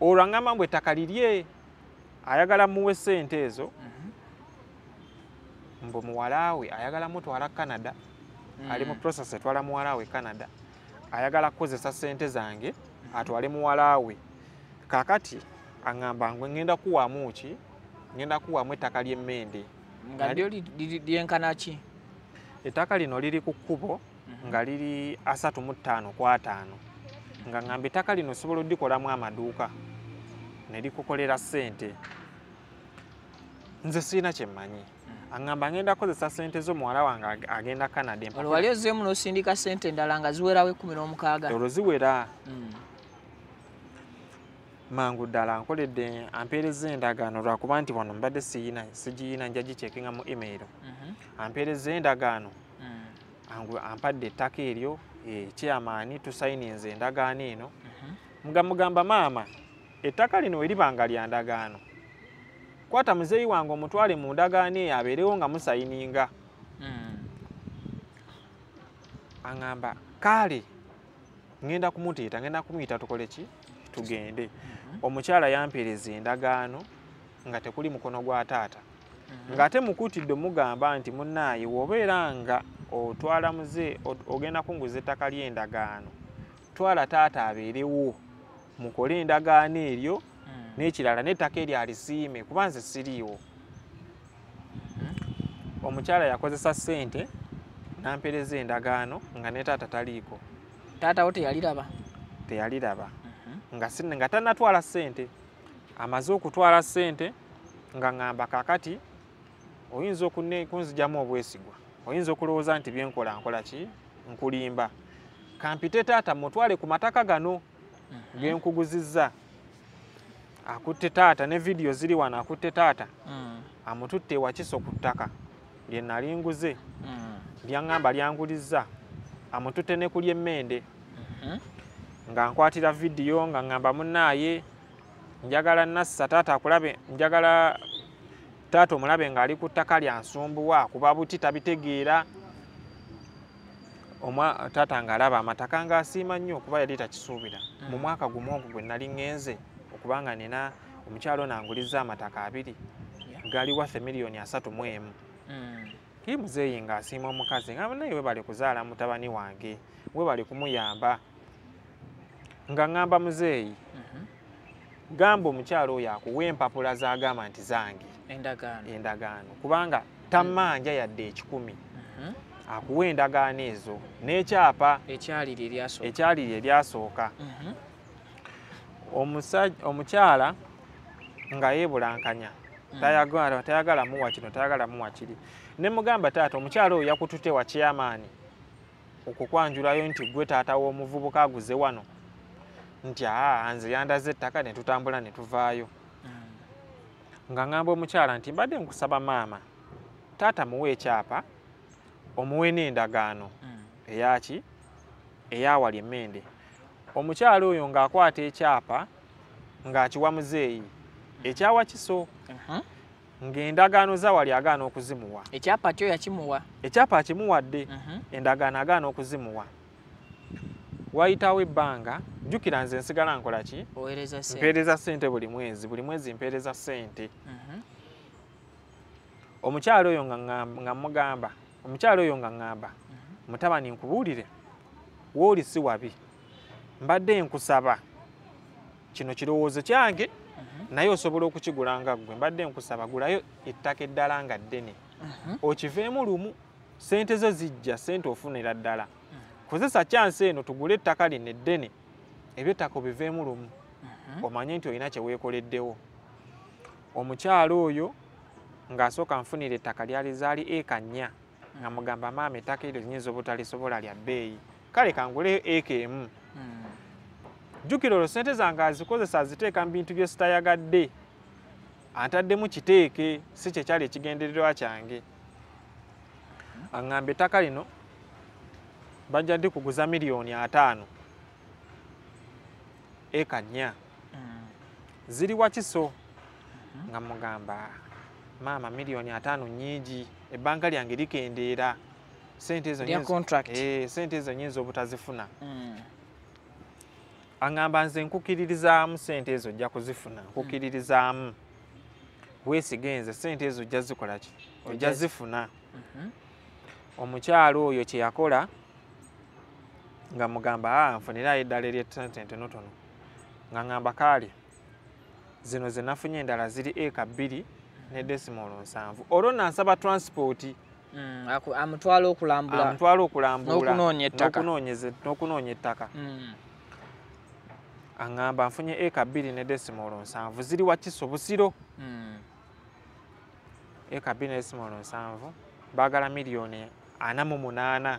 olwo aŋŋamba mbu ettaka lirye ayagala muwe ssente ezo mbu muwalaawe ayagala mutwala Canada ali mu process etwala muwalaawe Canada ayagala kukozesa ssente zange atwale muwalaawe kakati aŋŋamba ngwe ngenda kuwamu ki ngenda kuwamu ettaka ly'e Mmende nga lyo lyenkana ki ettaka lino liri ku kkubo nga liri 35/5 nga ŋŋamba ettaka lino osobola oddikolamu amaduuka ne likukolera ssente nze sirina kyemmanyi aŋŋamba ngenda kukozesa ssente z'omuwala wange agenda Canada olwo wali ozzeemu n'osindika ssente endala nga ziwerawo 16 olwo ziwera mangu ddala nkoledde ampeereza endagaano lwakuba nti wano mbadde sigiyina nja gicekinga mu email ampeereza endagaano ampadde ettaka eryo chairman tusayininze endagaano eno mugamba maama ettaka lino weribanga lya ndagaano kwata muzeeyi wange omutwale mu ndagaano eyo abeerewo nga musayininga aŋŋamba kale ngenda kumutiita ngenda kumuyita tukole ki tugende omukyala yampeereza endagaano nga tekuli mukono gwa taata ng'ate mukutidde mugamba nti munnaayi wobeera nga otwala muze ogenda kunguza ettaka ly'endagaano twala taata abeerewo mukole endagaano eryo n'ekirala n'ettaka eryo alisiime kuba nze siriiwo omukyala yakozesa ssente nampeereza endagaano nga ne taata taliiko taata wo teyaliraba nga tannatwala ssente amaze okutwala ssente nga ŋŋamba kakati oyinza okunzijamu obwesigwa oyinza okulowooza nti byenkola nkola ki nkulimba kampite taata mutwale ku mataka gano genkuguzizza akutte taata ne vidiyo ziri wano akutte taata amututte Wakiso ku ttaka lye nali nguze lyaŋŋamba lyangulizza amututte ne ku ly'e Mmende nga nkwatira vidiyo nga ŋŋamba munnaaye njagala nassa taata akulabe njagala taata omulabe ng'ali ku ttaka lya nsumbuwa kuba buti tabitegeera taata ng'alaba amataka ng'asiima nnyo okuba yali takisuubira mu mwaka gumu ogwo gwe nali ŋŋenze okubanga nina omukyalo nangulizza amataka 2 gaali waffe miliyoni 31 kiri muzeeyi ng'asiima omukazi nga naye webale kuzaala mutabani wange webale kumuyamba nga ŋŋamba muzeeyi gamba omukyalo oyo akuwa empapula z'agamba nti zange endagaano kubanga tammanja yadde 10 akuwa endagaano ezo n'ekyapa ekyaliri eryasooka omukyala nga yeebulankanya tayagala muwa kino tayagala muwa kiri ne mugamba taata omukyalo oyo yakutute wa kyamaani okukwanjulayo nti gwe taata w'omuvubuka aguze wano nti nze yandaze ettaka ne tutambula ne tuvaayo nga ngamba omukyala nti mbadde nkusaba maama taata muwe ekyapa omuwe n'endagaano eyaki eyawali emmende omukyala oyo ng'akwata ekyapa ng'akiwa muzeeyi ekyawa kiso ng'endagaano zawali agaana okuzimuwa ekyapa kyo yakimuwa ekyapa akimuwadde endagaano agaana okuzimuwa wayitawo ebbanga jjukira nze nsigala nkola ki mpeereza ssente buli mwezi mpeereza ssente omukyala oyo nga mugamba omukyala oyo nga ŋŋamba mutabani nkubuulire wooli si wabi mbadde nkusaba kino kirowoozo kyange naye osobola okukigula nga ggwe mbadde nkusaba gulayo ettaka eddala nga ddene okiveemu lumu ssente zo zijja ssente ofunira ddala kozesa kyansi eno tugule ettaka lino eddene ebyettaka obiveemu lumu omanye nti olina kye weekoleddewo omukyalo oyo ng'asooka nfunira ettaka lyali zaali eka 4 nga mugamba maama ettaka eryo linyinza obutalisobola lya bbeeyi kale kangule eka emu jjukira olwo ssente zange azikozesa aziteeka mu bintu bye sitayagadde antaddemu kiteeke si kyekyali ekigendererwa kyange aŋŋamba ettaka lino bajja ddi kuguza $5,000,000 eka 4 ziri wakiso nga mugamba maama $5,000,000 nnyingi ebbanga lyange likendeera ssente ezo nyinza obutazifuna aŋŋamba nze nkukiririzaamu ssente ezo ojja kuzifuna nkukiririzaamu weesige nze ssente ezo ojja zikola ki ojja zifuna omukyalo oyo kye yakola nga mugamba nfunirayo eddala ery'essente entonotono nga ŋŋamba kaale zino ze nafunye endala ziri eka 2 ne decimal 7 olwo nansaba transport amutwala okulambula n'okunoonya ettaka aŋŋamba nfunye eka 2 ne decimal 7 ziri wakiso busiro eka 2 ne decimal 7 baagala $4,800,000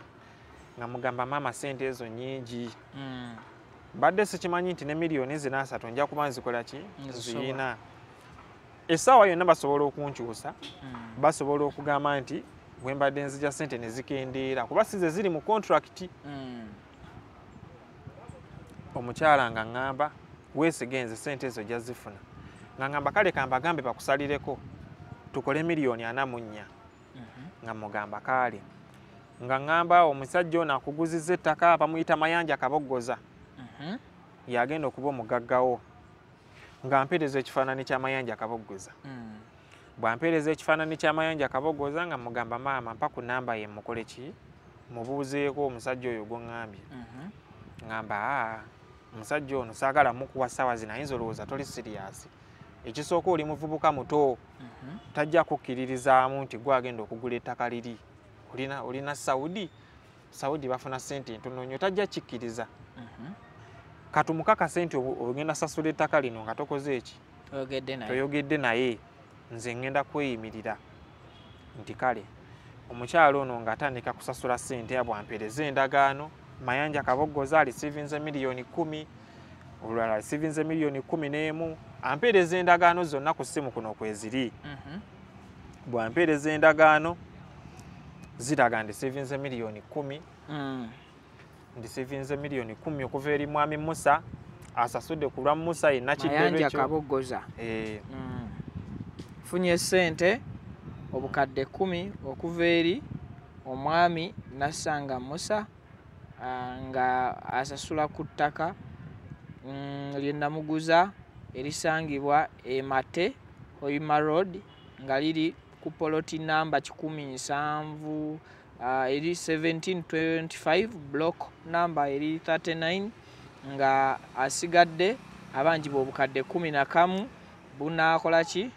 nga mugamba maama ssente ezo nnyingi mbadde sikimanyi nti ne $3,300,000 nja kuba nzikola ki ziyina essaawa yonna basobola okunkyusa basobola okugamba nti bwe mbadde nzija ssente ne zikendeera kuba size ziri mu contract omukyala nga ŋŋamba weesigenze ssente ezo ojja zifuna nga ŋŋamba kale kambagambe bakusalireko tukole $4,400,000 nga mugamba kaale nga ŋŋamba omusajja ono akuguzizza ettaka bamuyita Mayanja Kaboggoza yagenda okuba omugaggawo nga mpeereza ekifaananyi kya Mayanja Kaboggoza bwampeereza ekifaananyi kya Mayanja Kaboggoza nga mugamba maama mpa ku nnamba ye mukole ki mubuuzeeko omusajja oyo gwoŋŋambye ŋŋamba omusajja ono saagala mukuwa ssaawa zino ayinza olowooza toli siriyasi ekisooka oli muvubuka muto tajja kukkiririzaamu nti gwe agenda okugula ettaka liri olina Saudi bafuna ssente ntono nnyo tajja kikkiriza katumukakase nti ogenda sasula ettaka lino nga tokoze eki toyogedde naye nze ngenda kweyimirira nti kale omukyalo ono ng'atandika kusasula ssente bwampeereza endagaano Mayanja Kaboggoza alisiivinze $10,000,000 olulala alisiivinze $11,000,000 ampeereza endagaano zonna ku ssimu kuno kweziri bwampeereza endagaano ziraga ndisiivinze $10,000,000 ndisiivinze $10,000,000 okuva eri mwami Musa asasudde ku lwa Musa yenna Mayanja Kaboggoza funye ssente obukadde 10 okuva eri omwami Nassanga Musa nga asasula ku ttaka lye namuguza erisangibwa Mate Hoima Road nga liri ku poloti namba 17 eri 1725 block namba eri 39 nga asigadde abanjibwa obukadde 11 bunaakola ki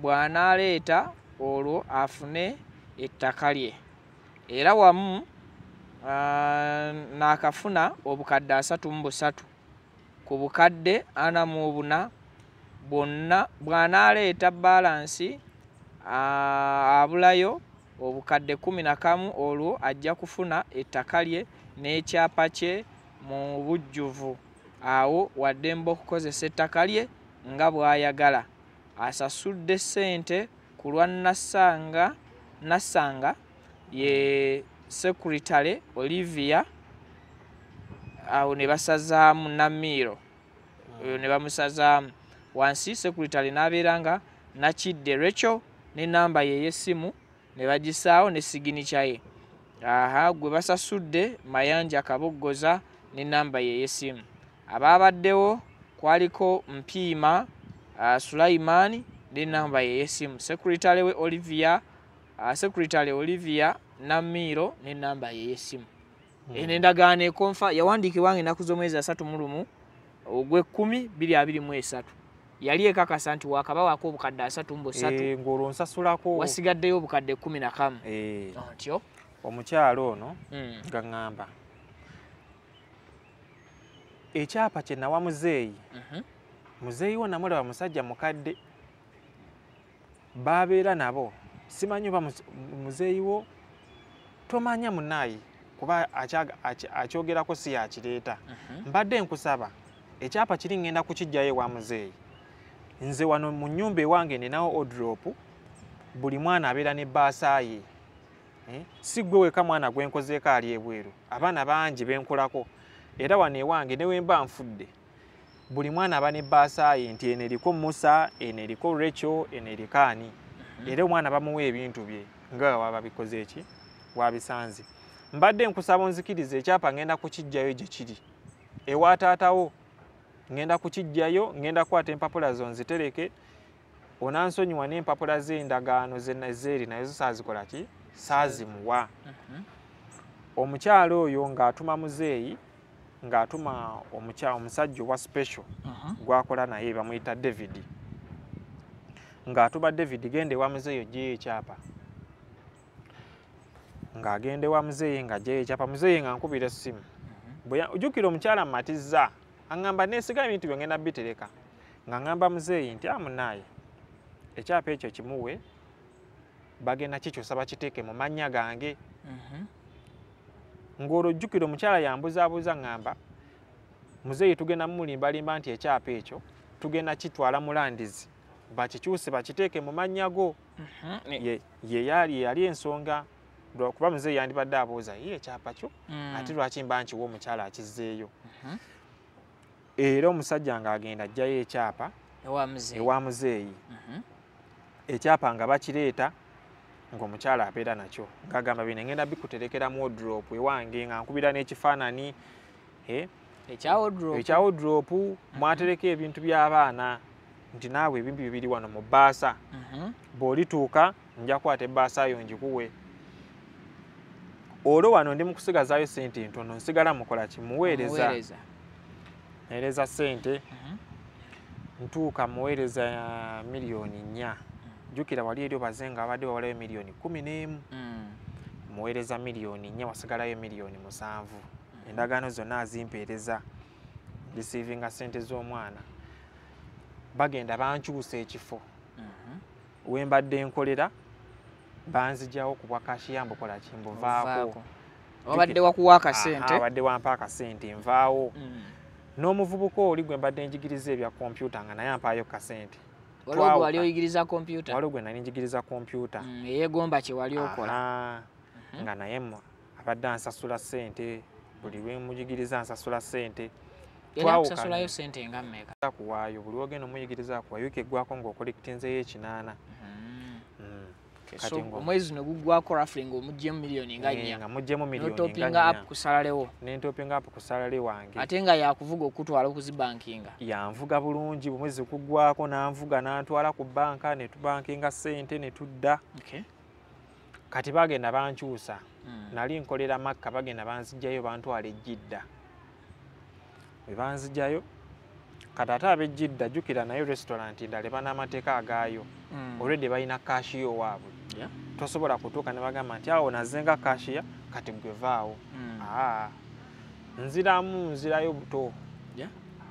bw'anaaleeta olwo afune ettaka lye era wamu n'akafuna obukadde 33 ku bukadde 44 bonna bw'anaaleeta balansi abulayo obukadde 11 olwo ajja kufuna ettaka lye n'ekyapa kye mu bujjuvu. Awo waddemba okukozesa ettaka lye nga bw'ayagala. Asasudde ssente ku lwa Nassanga ye Secretary Olivia. Awo ne basazaamu Namiiro ne bamusazaamu wansi. Secretary n'abeera nga Nakidde Rachel ne namba ye y'essimu ne bagisaawo ne siginicha ye. Gwe basasudde Mayanja Kaboggoza ne namba ye y'essimu. Abaabaddewo kwaliko Mpiima Sulaiman ne namba ye y'essimu. Secretary Olivia Namiiro ne namba ye y'essimu. Eno endagaano ekonfa yawandiikibwa ng'ennaku z'omwezi 31 ogw'E10/2023. Yali ekakasa nti waakabawaako obukadde 33 ng'olwo nsasulako wasigaddeyo obukadde 11. Ntyo omukyalo ono nga ŋŋamba ekyapa kye nawa muzeeyi. Muzeeyi wo namulaba musajja mukadde baabeera nabo. Simanyi oba muzeeyi wo tomanya munaayi kuba akyogerako si yakireeta. Mbadde nkusaba ekyapa kiri ŋŋenda kukiggyayo wa muzeeyi. Nze wano mu nnyumba ewange ninawo wardrobe, buli mwana abeera ne bbaasa ye. Si ggwe weka mwana gwe nkozeeko ali ebweru, abaana bangi benkolako. Era wano ewange ne wemba nfudde buli mwana aba ne bbaasa ye nti eno eriko Musa, eno eriko Rachel, eno eriko ani. Era omwana bamuwa ebintu bye nga waba bikoze eki wabisanze. Mbadde nkusaba onzikirize ekyapa ngenda kukiggyayo gye kiri ewa taatawo. Ngenda kukiggyayo, ngenda kwata empapula zo nzitereke. Onansonyiwa n'empapula z'endagaano zeeri nazo saazikola ki saazimuwa. Omukyalo oyo ng'atuma muzeeyi ng'atuma omusajja owa special gwakola naye bamuyita David. Ng'atuma David genda ewa muzeeyi oggyeyo ekyapa. Ng'agenda ewa muzeeyi ng'aggyeyo ekyapa. Muzeeyi nga nkubira essimu. Ojjukira omukyala mmatizza aŋŋamba neesiga ebintu byo ngenda bitereka. Nga ŋŋamba muzeeyi nti munaaye ekyapa ekyo kimuwe bagenda kikyusa bakiteeke mu mannya gange. Ng'olwo ojjukira omukyala yambuzaabuuza ŋŋamba muzeeyi tugenda mumulimbalimba nti ekyapa ekyo tugenda kitwala mu landizi bakikyuse bakiteeke mu mannya go. Ye yali ensonga kuba muzeeyi yandibadde abuuza ye ekyapa kyo ate lwaki mba nkiwa omukyala akizzeeyo. Era omusajja ng'agenda ajjayo ekyapa ewa muzeeyi. Ekyapa nga bakireeta ng'omukyala abeera nakyo ng'agamba bino ngenda bikuterekera mu wardrobe ewange nga nkubira n'ekifaanani ekya wardrobe mwatereka ebintu by'abaana nti naawe ebintu byo biri wano mu bbaasa. Bw'olituuka nja kwata ebbaasa yo ngikuwe. Olwo wano ndi mu kusigazaayo ssente ntono nsigala mukola ki muweereza. Naweereza ssente ntuuka muweereza miliyoni 4. Jjukira wali eri obaze nga abadde bawalayo miliyoni 11. Muweereza miliyoni 4 wasigalayo miliyoni 7. Endagaano zonna azimpeereza receiving ssente z'omwana. Bagenda bankyusa ekifo we mbadde nkolera banzigyawo ku bwa kashiya mbukola ki mbuvaako. Obadde wakuwa akasente? Abadde wampa akasente nvaawo. N'omuvubuka oli gwe mbadde njigiriza ebya kompyuta nga naye ampaayo kasente. Waliwo wali oyigiriza kompyuta? Waliwo gwe nali njigiriza kompyuta. Eyeegomba kye wali okola? Nga naye abadde ansasula ssente, buli lwe mujigiriza ansasula ssente. Yali akusasulayo ssente nga mmeka? Kuwaayo buli ogenda omuyigiriza akuwaayo wiki eggwako ng'okolektinzeyo 8. So omwezi ne guggwako roughly ng'omuggyemu miliyoni nga 4. Nga muggyemu miliyoni nga 4. N'otopinga up ku salalewo? N'entopinga up ku salale wange. Ate nga yakuvuga okutwala okuzibankinga? Yanvuga bulungi, omwezi guggwako n'anvuga n'antwala ku banka ne tubankinga ssente ne tudda. Kati bagenda bankyusa. Nali nkolera Makka bagenda banzigyayo bantwala e Jidda. Bwe banzigyayo kati ate ab'e jjukira nayo restaurant ndala eba n'amateeka agaayo. Already balina kashiya owaabwe. Tosobola kutuuka ne bagamba nti awo nazenga kashiya kati gwe vaawo. Nzirayo buto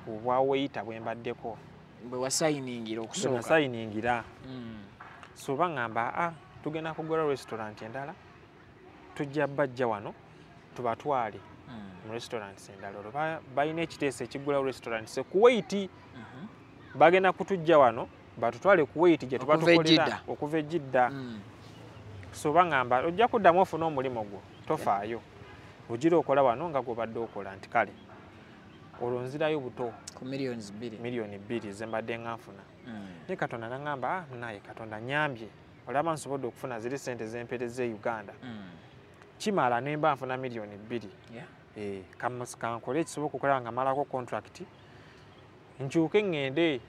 obwa weyita bwe mbaddeko. bwe wasayiningira okusooka nasayiningira so baŋŋamba tugenda kugula restaurant endala tujja bajja wano tubatwale mu restaurant endala olwo balina ekiteeso ekigula restaurant se Kuwait bagenda kutujja wano batutwale Kuwait gye tuba tukolera okuva e Jidda so baŋŋamba ojja kuddamu ofuna omulimu gwo tofaayo ogira okola wano nga gwobadde okola nti kale olwo nzirayo buto ku miliyoni 2 ze mbadde nga nfuna naye Katonda naŋŋamba naye Katonda nyambye olaba nsobodde okufuna ziri sente zempereza e Uganda kimala nemba nfuna miliyoni 2 kankole ekisobola okukola nga malako contract nkyuke ŋŋende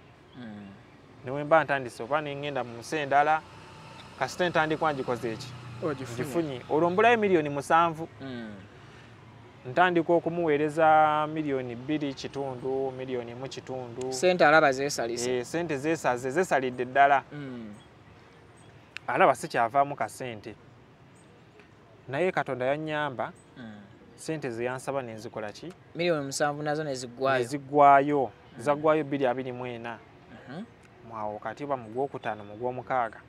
newe mba ntandise oba neŋŋenda mu nsi endala kasita entandikwa ngikoze eki gifunye olwo mbulayo miliyoni 7 ntandika okumuweereza miliyoni 2.5 miliyoni 1.5 sente alaba zeesalise sente zeesalidde ddala alaba sikyavaamu kasente naye Katonda yannyamba sente zeyansaba nenzikola ki miliyoni 7 nazo neziggwayo zaggwayo 2.24 mwawo kati ba mu gwokutaano mu gwomukaaga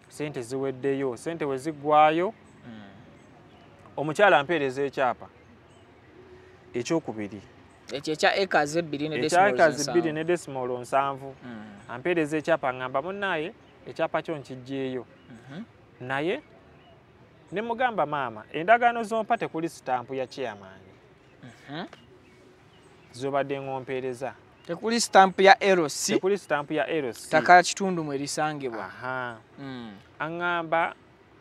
sente ziweddeyo sente we ziggwayo omukyala ampeereza ekyapa ekyokubiri ekyo ekya acres 2 ne decimal 7 ampeereza ekyapa ngamba munnaye ekyapa kyo nkijjeeyo naye ne mugamba maama endagaano zompa tekuli sitampu ya chairman zobadde ngompeereza tekuli stamp ya LC tekuli stamp ya LC taka kitundu mwe lisangibwa aŋŋamba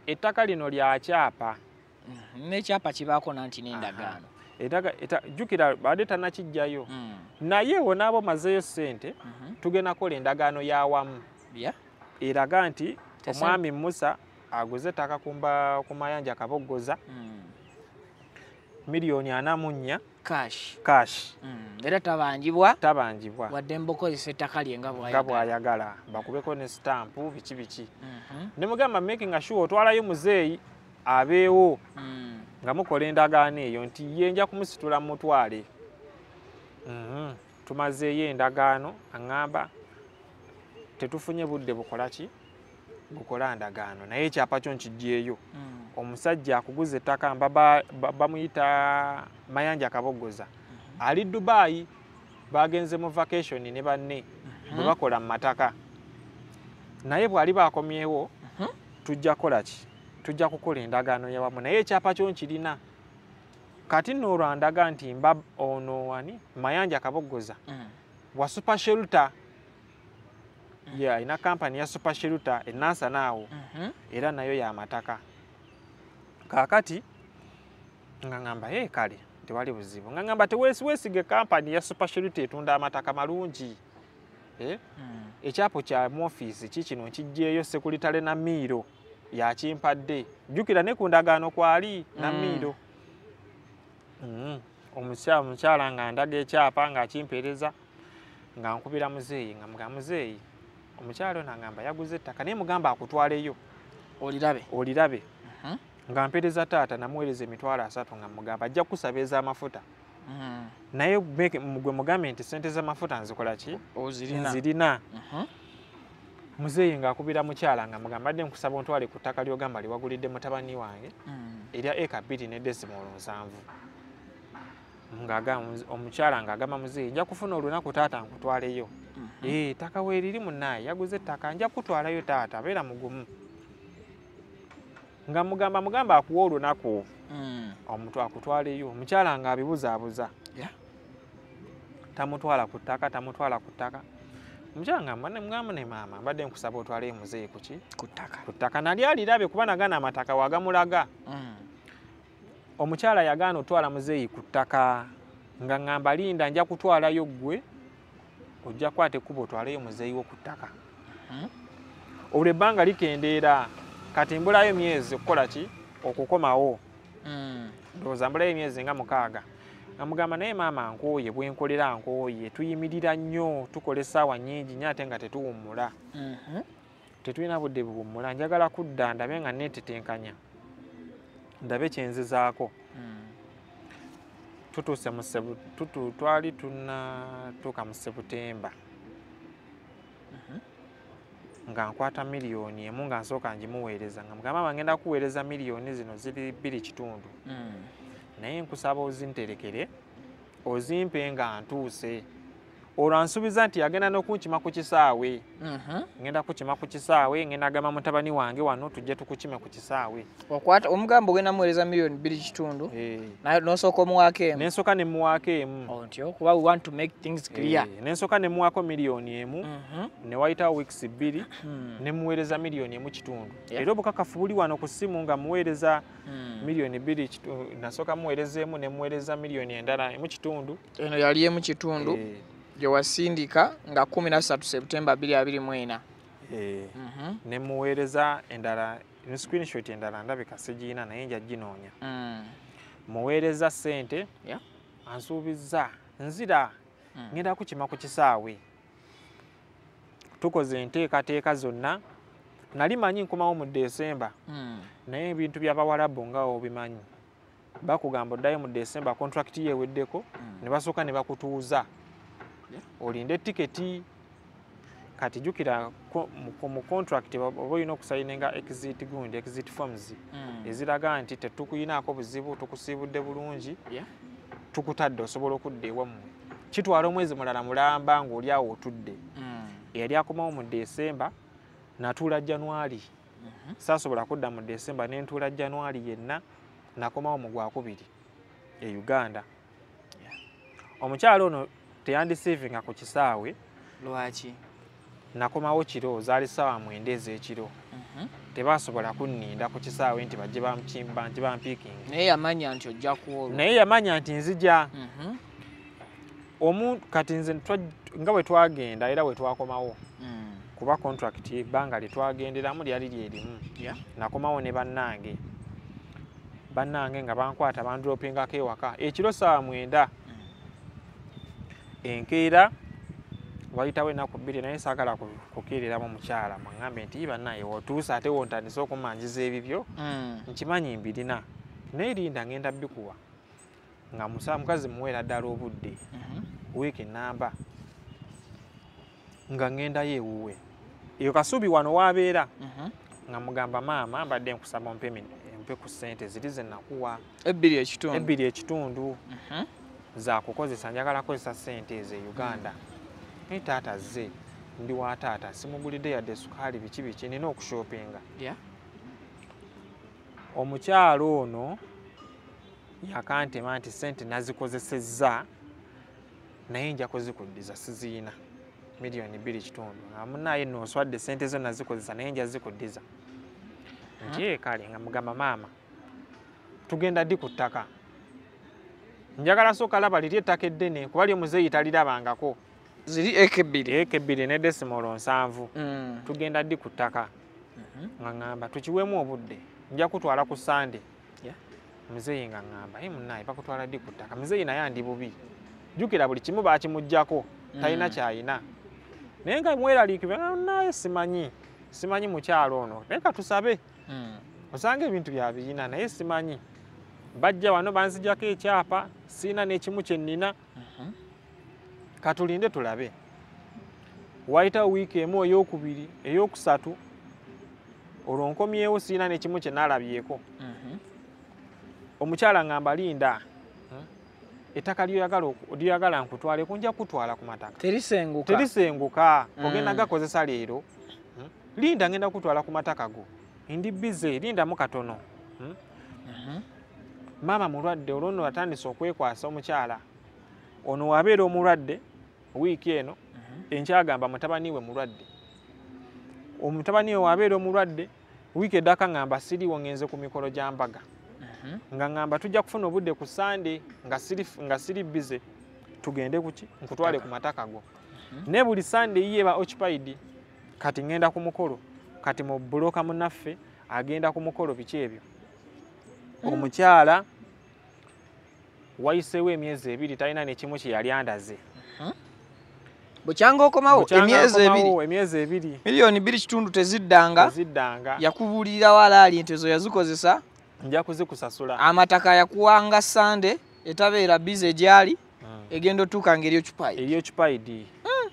ettaka lino lya kyapa n'ekyapa kibaako nanti n'endagaano jjukira badde tannakijjayo naye wonaabo mazeeyo ssente tugenda kola endagaano y'awamu eraga nti omwami Musa aguze ettaka ku mayanja Kaboggoza miliyoni 44 cash era tabanjibwa wadde mbukozesa ettaka lye nga bw'ayagala bakubeko ne stampu biki ne mugamba making sure otwalayo muzeeyi abeewo nga mukola endagaano eyo nti ye nja kumusitula mutwale tumazeeyo endagaano aŋŋamba tetufunye budde bukola ki bukola ndagaano naye ekyapa kyo nkijjeeyo omusajja akuguza ettaka bamuyita Mayanja Kaboggoza ali Dubai bagenze mu vacation ne banne bwe bakola mu mataka naye bwali bakomyewo tujja kola ki tujja kukola endagaano yawamu naye ekyapa kyo nkirina kati nno olwandaga nti mba ono wani Mayanja Kaboggoza wa Super Shelter ina kampani ya Super Shelter enansa naawo era nayo ya mataka kakati ngangamba kale tewali buzibu ngangamba teweesige kampani ya Super Shelter etunda amataka malungi ekyapo kya mu office kikino nkijjeeyo sekuritale na miiro ya kimpadde jjukira ne ku ndagaano kwali na miiro omukyala nga ndaga ekyapa nga akimpeereza nga nkubira muzeeyi nga mugamba muzeeyi omukyalo nangamba yaguze ettaka naye mugamba akutwaleyo olirabe nga mpeereza taata namuweereza emitwalo 3 nga mugamba ajja kusaba ez'amafuta naye gwe mugambe nti sente z'amafuta nzikola ki nzirina muzeeyi ng'akubira mukyala nga mugamba adde nkusaba ontwale ku ttaka ly'ogamba liwagulidde mutabani wange erya eka 2 ne decimal 7 omukyala ng'agamba muzeeyi nja kufuna olunaku taata nkutwaleyo ttaka weeriri munnaye yaguze ettaka nja kutwalayo taata beera mugumu nga mugamba akuwa olunaku omuntu akutwaleyo omukyala ng'abibuzaabuza tamutwala ku ttaka omukyala ngamba ne maama mbadde nkusaba otwaleyo muzeeyi ku ttaka nali alirabe kuba nagana amataka wagamulaga omukyala yagaana otwala muzeeyi ku ttaka nga ngamba linda nja kutwalayo ggwe ojja kwate ekkubo otwaleyo muzeeyi wo ku ttaka olwo ebbanga likendeera kati mbulayo myezi okukola ki okukomawo ndowooza mbulayo emyezi nga 6 nga mugamba naye maama nkooye bwenkolera nkooye tuyimirira nnyo tukola essaawa nnyingi nnyo ate nga tetuwummula tetulina budde buwummula njagala kudda ndabe nga neetetenkanya ndabe kyenzizaako tutuuse twali tunatuuka mu Sebutemba nga nkwata miliyoni emu nga nsooka ngimuweereza nga mugamba bagenda kuweereza miliyoni zino ziri 2.5 naye nkusaba ozinterekere ozimpe nga ntuuse olwo ansuubiza nti agenda n'okunkima ku kisaawe ngenda kukima ku kisaawe ngenda gamba mutabani wange wano tujje tukukime ku kisaawe omugambo ogenda muweereza miliyoni 2.5 n'osooka omuwaako emu nensooka ne muwaako emu ntyo kuba we want to make things clear nensooka ne muwaako miliyoni emu ne wayitawo weeks 2 ne muweereza miliyoni emu kitundu era obukakafu buli wano ku ssimu nga muweereza miliyoni 2 nasooka muweereza emu ne muweereza miliyoni endala emu kitundu eno yali emu kitundu gye wasindika nga 13 September 2024 ne muweereza endala ne screenshot endala ndabika sigiina naye nja ginoonya muweereza ssente ansuubizza nzira ngenda kukima ku kisaawe tukoze enteekateeka zonna nali manyi nkomawo mu December naye ebintu by'abawalabu nga obimanyi bakugamba oddayo mu December contract yeeweddeko ne basooka ne bakutuuza olinde tiketi kati jukira mu contract oba olina okusayininga exit forms eziraga nti tetukuyinaako buzibu tukusiibudde bulungi tukutadde osobola okudda ewammwe kitwala omwezi mulala mulamba ng'oli awo otudde eyali akomawo mu December natuula January saasobola kudda mu December ne ntuula January yenna nakomawo mu Gwakubiri e Uganda omukyalo ono teyandisiivinga ku kisaawe lwaki nakomawo kiro zaali ssaawa 9 ez'ekiro tebasobola kunninda ku kisaawe nti bajje bampiikingi naye yamanya nti ojja kuolwa naye yamanya nti nzija kati nze nga bwe twagenda era bwe twakomawo kuba contract ebbanga lye twagenderamu lyali lyerimu nakomawo ne bannange nga bankwata bandropingako ewaka ekiro ssaawa 9 enkeera wayitawo ennaku 2 naye saagala kukeereramu mukyala mwaŋŋambe nti bannaye wotuusa ate wontandise okumanjiza ebibyo nkimanyi mbirina naye linda ngenda bikuwa nga mukazi muweera ddala obudde wiiki ennamba nga ngendayo ewuwe eyo Kasubi wano waabeera nga mugamba maama mbadde nkusaba mpe ku ssente ziri ze nakuwa 2.5 za kukozesa njagala kozesa ssente ezo e Uganda naye taata zze ndi wa taata simugulidde yadde sukaali biki nina okushopinga omukyalo ono yakantema nti ssente nazikozesezza naye nja kuzikuddiza siziina miliyoni 2.5 nga munaye nno oswadde ssente zo nazikozesa naye nja zikuddiza nti kale nga mugamba maama tugenda ddi ku ttaka njagala sooka laba liri ettaka eddene kuba lyo muzeeyi talirabangako ziri ekebiri 7 tugenda ddi ku ttaka nga ŋŋamba tukiweemu obudde nja kutwala ku Sande muzeeyi nga ŋŋamba munaye bakutwala ddi ku ttaka muzeeyi naye andi bubi jjukira buli kimu baakimuggyako talina kyayina naye nga mweraliikibwe naye simanyi mukyalo ono naye katusabe osanga ebintu byabiyina naye simanyi bajja wano banzijjako ekyapa siina n'ekimu kye nnina katulinde tulabe wayitawo wiiki emu ey'okubiri ey'okusatu olwo nkomyewo siina n'ekimu kye naalabyeko omukyala ngamba linda ettaka lyoyagala nkutwaleko nja kutwala ku mataka terisenguka ogenda gakozesa leero linda ngenda kutwala ku mataka go ndi bize lindamu katono maama mulwadde olwono atandise okwekwasa omukyala ono wabeera omulwadde wiiki eno enkyagamba mutabani we mulwadde omutabani we wabeera omulwadde wiiki eddaka ngamba siriwo ngenze ku mikolo gya mbaga nga ngamba tujja kufuna obudde ku Sande nga siri bize tugende kuki nkutwale ku mataka go ne buli Sande yeba occupied kati ngenda ku mukolo kati mu buloka munaffe agenda ku mukolo biki ebyo omukyala wayiseewo emyezi 2 talina n'ekimu kye yali andaze bukyanga okomawo emyezi 2 miliyoni 2.5 teziddanga yakubulira walaali ente zo yazikozesa nja kuzikusasula amataka yakuwanga Sande etabeera bize gyali egendo tuka ngeri occupied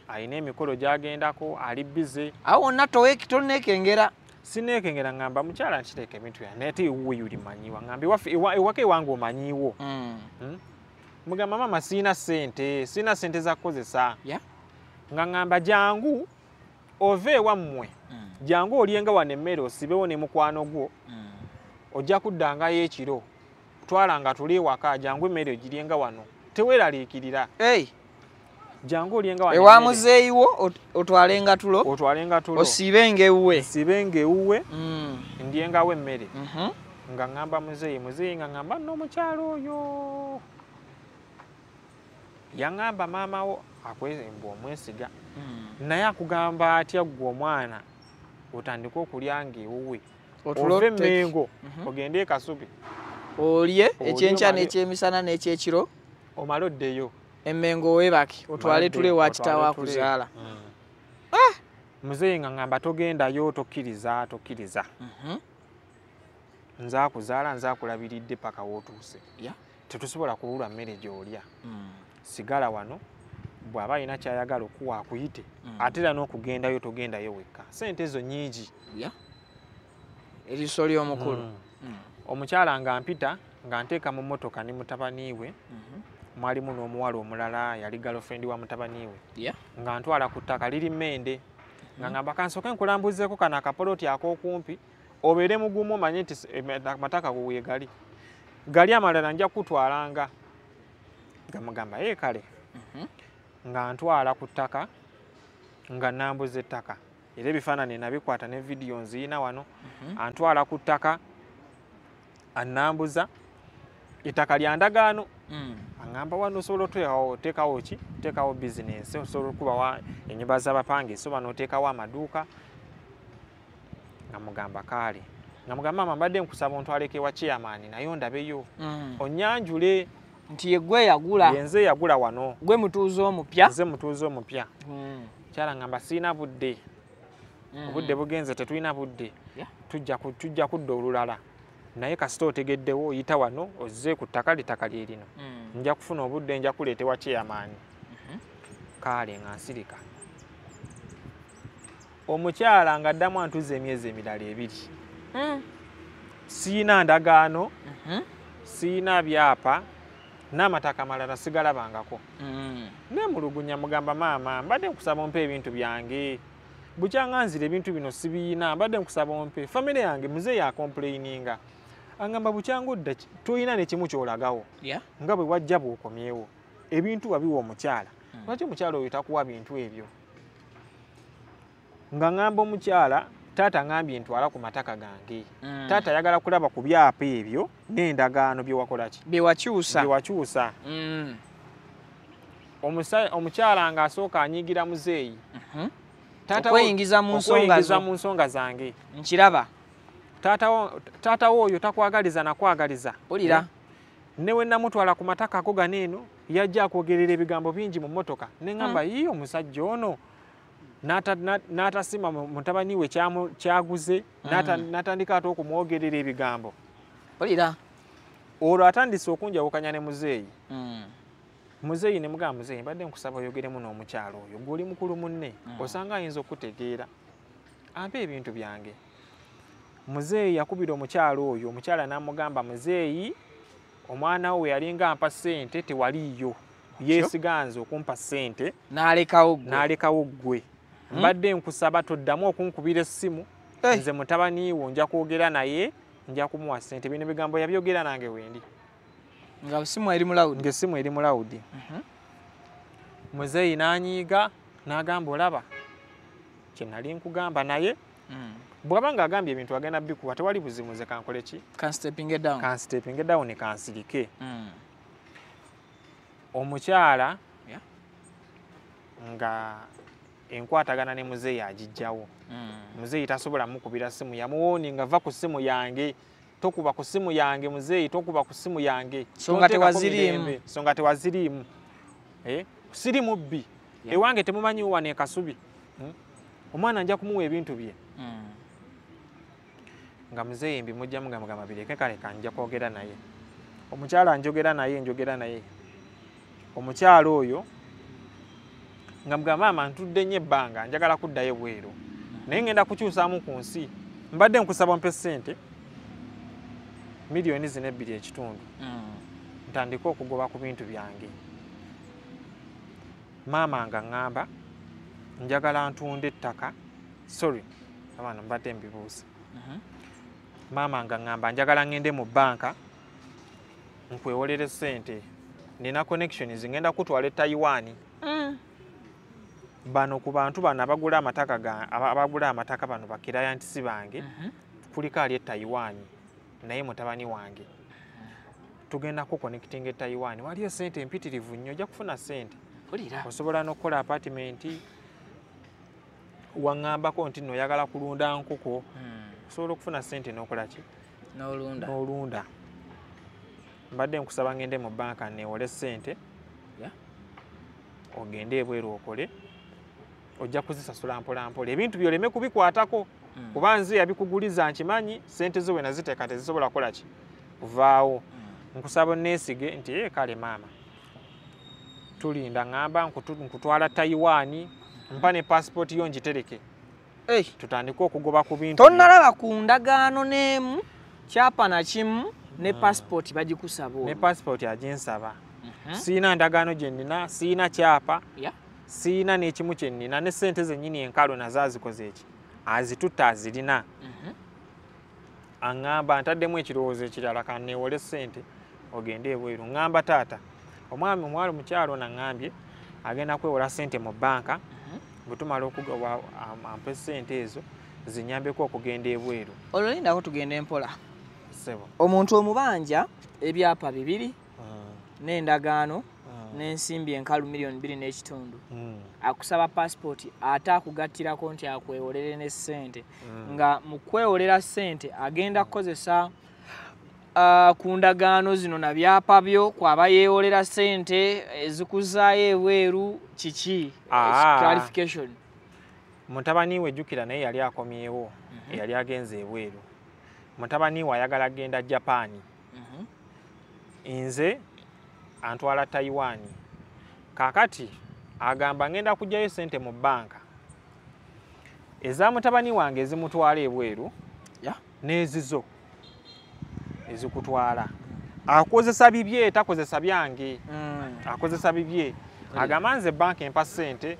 alina emikolo gyagendako ali bize awo wonna tonekengera sinekengera ngamba mukyala nkiteeka ebintu ya naye te wuwe yulimanyiwa ngambe ewaka ewange omanyiwo mugamba mama sina sente za kukozesa nga ngamba jangu ove ewammwe jangu olyenga wano emmere osibewo ne mukwano gwo ojja kuddangayo ekiro twalanga tuli ewaka jangu emmere ogiryenga wano teweeraliikirira jangu olyenga wano ewa muzeeyiwo otwalenga tulo osiibenga ewuwe ndyengawo emmere nga ngamba muzeeyi nga ngamba n'omukyalo oyo yaŋŋamba maama wo akwemba omwesiga naye akugamba atya ggwe omwana otandika okulyanga ewuwe ove Mmengo ogende Kasubi olye ekyenkya n'ekyemisana n'ekyekiro omale oddeyo Emmengo weebake otwale tule wa kitaawo akuzaala muzeeyi nga ngamba togendayo tokkiriza nze akuzaala nze akulabiridde paka wootuuse tetusobola kubulwa mmere gy'olya sigala wano bw'aba alina kyayagala okuwa akuyite ate era n'okugendayo togendayo wekka sente ezo nnyingi eriiso ly'omukulu omukyala nga mpita nga nteeka mu mmotoka ne mutabani we mwalimu n'omuwala omulala yali girlfriend wa mutabani we nga ntwala ku ttaka liri Mmende nga ngamba kansooke nkulambuzeeko kano akapoloti ak'okumpi obeere mugumu omanye nti amataka go weegali gali amalala nja kutwalanga gamugamba kale nga ntwala ku ttaka nga nambuza ettaka era ebifaananyi nabikwata ne vidiyo nziina wano antwala ku ttaka annambuza ettaka lya ndagaano aŋŋamba wano osobola oteekawo bizinensi osobola okubawa ennyumba z'abapange soba n'oteekawo amaduuka nga mugamba kaale nga mugamba maama mbadde nkusaba ontwaleko ewa chairman naye ondabeyo onnyanjule nti yegwe yagula yenze yagula wano gwe mutuuze omupya nze mutuuze omupya kyala ngamba siina budde obudde bugenze tetulina budde tujja kudda olulala naye kasita otegeddewo oyita wano ozze ku ttaka litaka lye lino nja kufuna obudde nja kuleetewa chairman kaale nga nsirika omukyala nga addamu antuza emyezi emirala 2 siina ndagaano siina byapa n'amataka malala sigalabangako nemulugunya mugamba maama mbadde nkusaba ompe ebintu byange bukyanga nzira ebintu bino sibiina mbadde nkusaba ompe famire yange muzeeyi akomplaininga angamba bukyanga odda toyina nekimu kyolagawo nga bwe wajja bw'okomyewo ebintu wabiwa omukyala lwaki omukyala oyo takuwa bintu ebyo nga ngamba omukyala taata ngambye ntwala ku mataka gange taata ayagala kulaba ku byapa ebyo n'endagaano byewakolaki byewakyusa omukyala nga asooka anyigira muzeeyi okweyingiza mu nsonga zange nkiraba taata wo oyo takwagaliza nakwagaliza olira ne we namutwala ku mataka ago ganeeno yajja akwogerera ebigambo bingi mu mmotoka ne ngamba yiyo omusajja ono n'atasima mutabani we kyaguze n'atandika ate okumwogerera ebigambo olira olwo atandise okunjawukanya ne muzeeyi muzeeyi ne mugamba muzeeyi mbadde nkusaba oyogeremu n'omukyalo oyo gw'oli mukulu munne osanga ayinza okutegeera ampe ebintu byange muzeeyi yakubira omukyalo oyo omukyala n'amugamba muzeeyi omwana we yalinga ampa ssente tewaliiyo yeesiganze okumpa ssente n'alekawo ggwe mbadde nkusaba toddamu okunkubira essimu nze mutabani wo nja kwogera naye nja kumuwa ssente bino bigambo yabyogera nange wendi nga essimu eri mu lawudi muzeeyi n'anyiiga n'agamba olaba kye nali nkugamba naye bw'aba ng'agambye ebintu agenda bikuwa tewali buzibu nze kankole ki kanstepping down kansirike omukyala nga enkwatagana ne muzeeyi agijjawo muzeeyi tasobola mukubira simu yamuwooni nga va ku simu yange tokuba ku simu yange muzeeyi tokuba ku simu yange songa tewaziriimu siri mubbi ewange temumanyiwo wano e Kasubi omwana nja kumuwa ebintu bye nga muzeeyi mbimugjamu nga mugamba bireke kale nja kwogera naye omukyala njogera naye omukyala oyo nga mugamba maama ntudde nnyo ebbanga njagala kuddayo bweru naye ngenda kukyusaamu ku nsi mbadde nkusaba mpe ssente miliyoni 4.2 ntandika okugoba ku bintu byange maama nga ngamba njagala ntunde ettaka sorry abana mbadde mbibuuza maama nga ngamba njagala ngende mu banka nkwewolere ssente nina connections ngenda kutwala Taiwan bano ku bantu bano abagula amataka bano bakirayantisi bange kuliko ali Taiwan naye mutabani wange tugenda ku connecting Taiwan waliyo ssente empitirivu nnyo ojja kufuna ssente osobola n'okukola apartment wangambako nti noyagala kulunda nkoko osobola okufuna ssente n'okola ki n'olunda mbadde nkusaba ngende mu banka neewole ssente ogende ebweru okole ojja kuzisasula mpolampola ebintu byoleme kubikwatako kuba nze yabikuguliza nkimanyi ssente zo wena ziteeka tezisobola kukola ki kuvaawo nkusaba neesige nti kale maama tulinda ngamba nkutwala Taiwan mpa ne passport yo ngitereke tutandika okugoba ku bintu tonnalaba ku ndagaano n'emu kyapa na kimu ne passport bagikusaba ne passport aginsaba siina ndagaano gye nnina siina kyapa siina n'ekimu kye nnina ne ssente zennyini enkalo nazo azikoze eki azitutta azirina aŋŋamba ntaddemu ekirowoozo ekirala kanneewole ssente ogende ebweru ŋŋamba taata omwami omwali mukyalo naŋŋambye agenda kwewola ssente mu banka bwetumala okugoba ampe ssente ezo zinyambeko okugenda ebweru olwo lindako tugenda empola omuntu omubanja ebyapa 2 n'endagaano n'ensimbi enkalu miliyoni 2.5 akusaba passport ate akugattirako nti akwewolere ne ssente nga mu kwewolera ssente agenda kukozesa ku ndagaano zino na byapa byo kwaba yeewolera ssente ezikuzaayo ebweru kiki clarification mutabani we jjukira naye yali akomyewo yali agenze ebweru mutabani we ayagala genda Japan nze antwala Taiwan kakati agamba ngenda kujjayo ssente mu banka eza mutabani wange ezimutwala ebweru n'ezizo ezikutwala akozesa bibye takozesa byange akozesa bibye agamba nze banka empa ssente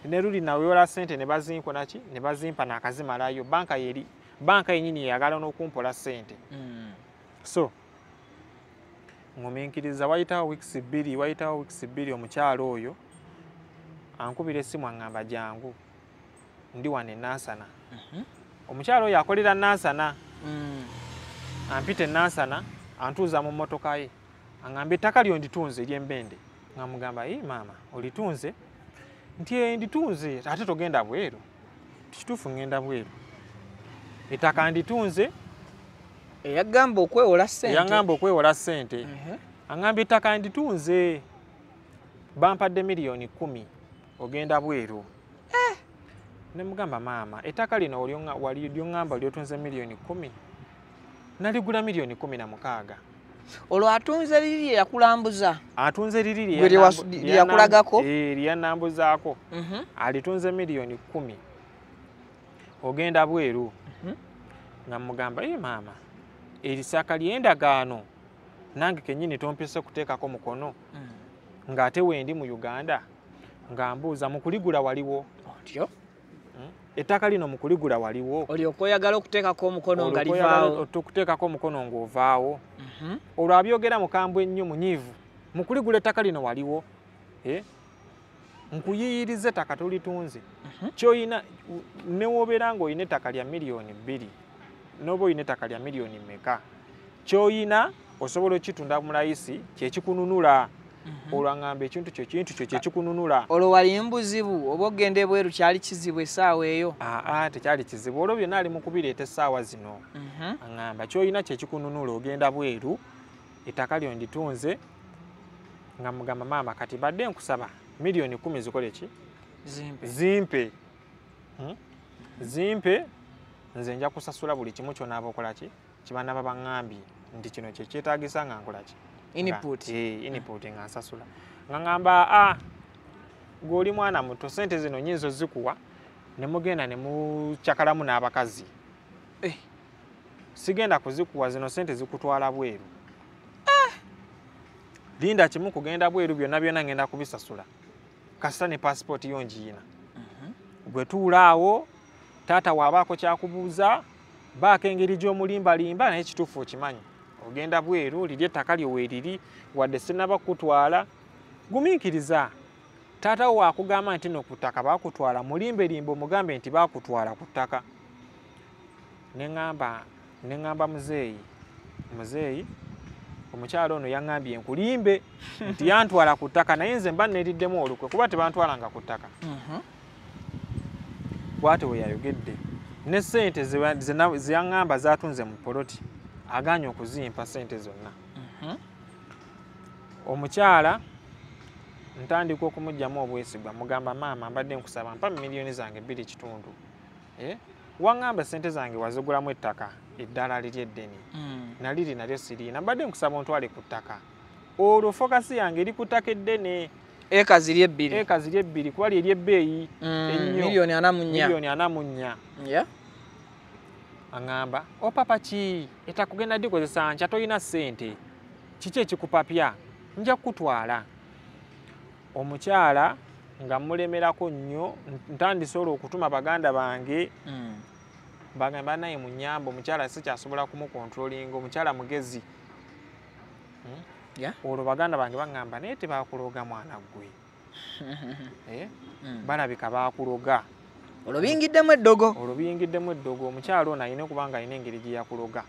ne luli nawewola ssente ne bazinkona ki ne bazimpa nakazimalayo banka yennyini yagala n'okumpola ssente so ngumiikiriza wayitawo weeks 2 omukyalo oyo ankubira essimu aŋŋamba jangu ndi wano Nansana omukyalo oyo akolera Nansana ampite Nansana antuuza mu mmotoka ye aŋŋamba ettaka lyo nditunze ery'Embende nga mugamba maama olitunze nti nditunze ate togenda bweru kituufu ngenda bweru ettaka nditunze yagamba okwewola ssente aŋŋamba ettaka nditunze bampadde miliyoni 10 ogenda bweru ne mugamba maama ettaka lino lyoŋŋamba lyotunze miliyoni 10 naligula miliyoni 16 olwo atunze liri yakulambuza atunze liri yakulagako lyanambuzaako alitunze miliyoni 10 ogenda bweru nga mugamba maama erisaaka ly'endagaano nange kennyini tompise kuteekako mukono ng'ate wendi mu Uganda nga mbuuza mukuligula waliwo otyo ettaka lino mukuligula waliwo olyoka oyagala okuteekako omukono nga livaawo okuteekako omukono ng'ovaawo olwo abyogera mukambwe ennyo munyiivu mukuligula ettaka lino waliwo nkuyiyiriza ettaka tolitunze kyoyina newobeera ng'olina ettaka lya miliyoni 2 n'oba olina ettaka lya miliyoni mmeka kyoyina osobola okitunda mu layisi kyekikununula olwangamba ekintu kyo kyekikununula olwo wali mbuzibu oba ogenda ebweru kyali kizibu essaawa eyo tekyali kizibu olwo byonna ali mu kubireeta essaawa zino aŋŋamba kyoyina kyekikununula ogenda bweru ettaka lyo nditunze nga mugamba maama kati badde nkusaba miliyoni 10 zikole ki zimpe nze nja kusasula buli kimu kyonaaba okola ki kibanaba baŋŋambye nti kino kyekyetaagisa nga nkola ki input nga nsasula nga ŋŋamba goli mwana muto sente zino nyinzo zikuwa ne mugenda ne muchakalamu n'abakazi sigenda kuzikuwa zino sente zikutwala bweru linda kimu kugenda bweru byonna byonna ngenda kubisasula kasita ne passport yo njiina gwe tuulaawo taata waabaako kyakubuuza baako engeri gy'omulimbalimba naye kituufu okimanyi ogenda bweru liri ettaka lyo weeriri wadde sinaba kutwala gumiikiriza taata wo wakugamba nti no ku ttaka baakutwala mulimbelimba omugambe nti baakutwala ku ttaka ne ŋŋamba muzeeyi omukyalo ono yaŋŋambye nkulimbe nti yantwala ku ttaka naye nze mba neeriddemu olukwe kuba tebantwalanga ku ttaka bw'ate we yayogedde ne ssente ze yaŋŋamba zaatunze mu poloti aganye okuzimpa ssente zonna omukyala ntandika okumugyamu obwesigwa mugamba maama mbadde nkusaba mpa miliyoni zange 2.5 waŋŋamba ssente zange wazigulamu ettaka eddala liri eddene naliri nalyo siriina mbadde nkusaba ontwale ku ttaka olwo fokasi yange eri ku ttaka eddene eka ziri ebbiri kuba lyeri ebbeeyi ennyo miliyoni 44 aŋŋamba opapa ki etakugenda dikozesa nkya tolina ssente kiki ekikupapya nja kukutwala omukyala nga mulemerako nnyo ntandise olwo okutuma baganda bange bagamba naye munyamba omukyala sikyasobola kumukontrolinga omukyala mugezi olwo baganda bange baŋŋamba naye tebakuloga mwana gwe balabika bakuloga olwo biyingiddemu eddogo omukyala ono alina okubanga alina engeri gye yakuloga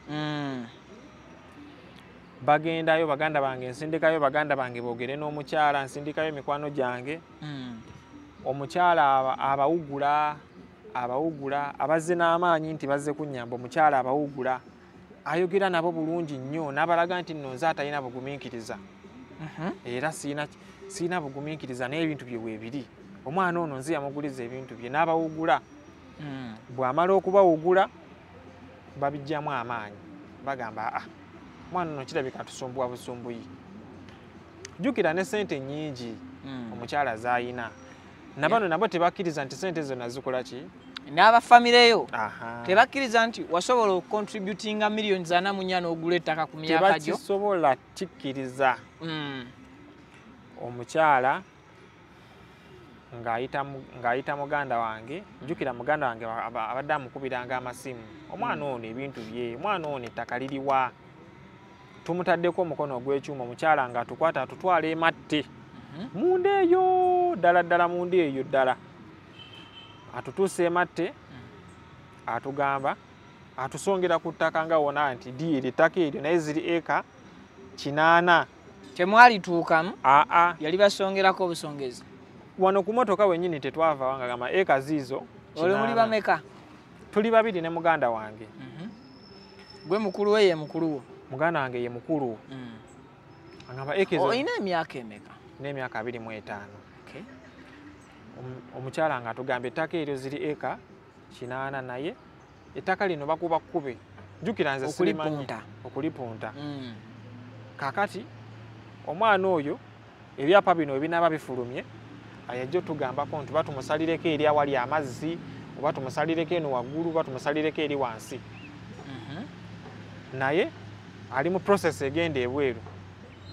bagendayo baganda bange nsindikayo baganda bange boogere n'omukyala nsindikayo mikwano gyange omukyala abawugula abazze n'amaanyi nti bazze kunnyamba omukyala abawugula ayogera nabo bulungi nnyo n'abalaga nti nno nze atalina bugumiikiriza era siina bugumiikiriza naye ebintu bye weebiri omwana ono nze yamuguliza ebintu bye n'abawugula bw'amala okubawugula babijjamu amaanyi bagamba mwana ono kirabika atusumbuwa busumbuyi jjukira ne ssente nnyingi omukyala z'ayina nabano nabo tebakkiriza nti ssente zonna zikola ki n'abafamireyo tebakkiriza nti wasobola okukontributinga miliyoni 44 n'ogula ettaka ku myaka gyo tebakisobola kikkiriza omukyala ng'ayita muganda wange jjukira muganda wange abadde amukubiranga amasimu omwana ono ebintu bye omwana ono ettaka liriwa tumutaddeko omukono ogw'ekyuma omukyala nga atukwata atutwala ematte munda eyo ddala munda eyo ddala atutuusa ematte atugamba atusongera ku ttaka nga wona nti diiri ettaka eryo naye ziri eka 8 temwalituukamu yali basongerako obusongezi wano ku motoka wennyini tetwava wanga gamba eka ziizo olwo muli bameka tuli babiri ne muganda wange gwe mukulu we ye mukulu wo muganda wange ye mukulu agamba olina emyaka emeka n'emyaka 25 omukyala nga atugamba ettaka eryo ziri eka 8 naye ettaka lino bakuba kkube jjukira nze sirimanyi okulipunta kakati omwana oyo ebyapa bino ebinaaba bifulumye ayajja otugambako nti batumusalireko eri awali amazzi oba tumusalireko eno waggulu oba tumusalireko eri wansi naye ali mu process egenda ebweru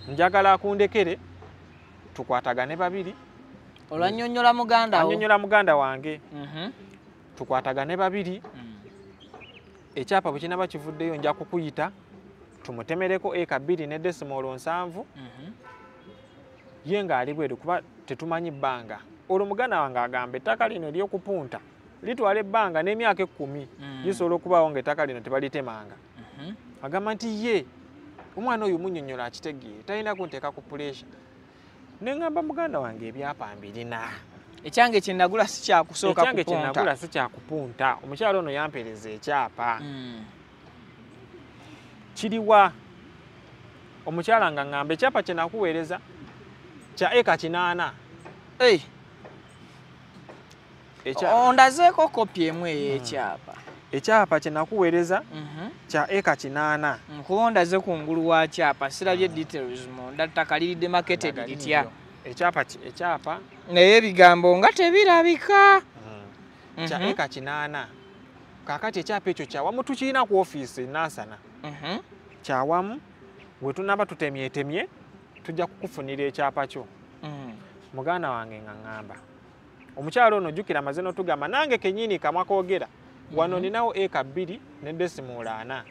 njagala akundekere tukwatagane babiri olwannyonnyola muganda wange tukwatagane babiri ekyapa bwe kinaba kivuddeyo nja kukuyita tumutemereko eka 2 ne desimolo 7 ye ng'ali bweru kuba tetumanyi bbanga olwo muganda wange agamba ettaka lino ery'okupunta litwala ebbanga n'emyaka 10 lisobola okubaawo ng'ettaka lino tebalitemanga agamba nti ye omwana oyo munnyonnyola akitegeere talina kunteeka ku puleesha ne ŋŋamba muganda wange ebyapa mbirina ekyange kyenagula sikyakupunta omukyala ono yampeereza ekyapa kiriwa omukyala nga ŋŋamba ekyapa kyenakuweereza kya eka 8 ondazeeko kopi emu ey'ekyapa ekyapa kyenakuweereza kya eka 8 kuba ondaze kungulu wa kyapa sirabye details munda ttaka liri demarketed litya ekyapa naye ebigambo nga tebirabika kya eka 8 kakati ekyapa ekyo kyawamu tukirina ku ofiisi Nansana kyawamu bwe tunaba tutemyetemye tujja kukufunira ekyapa kyo muganda wange nga ngamba omukyalo ono jukira mazeno tugamba nange kenyini kamwa koogera wano ninawo eka 2 ne decimal 4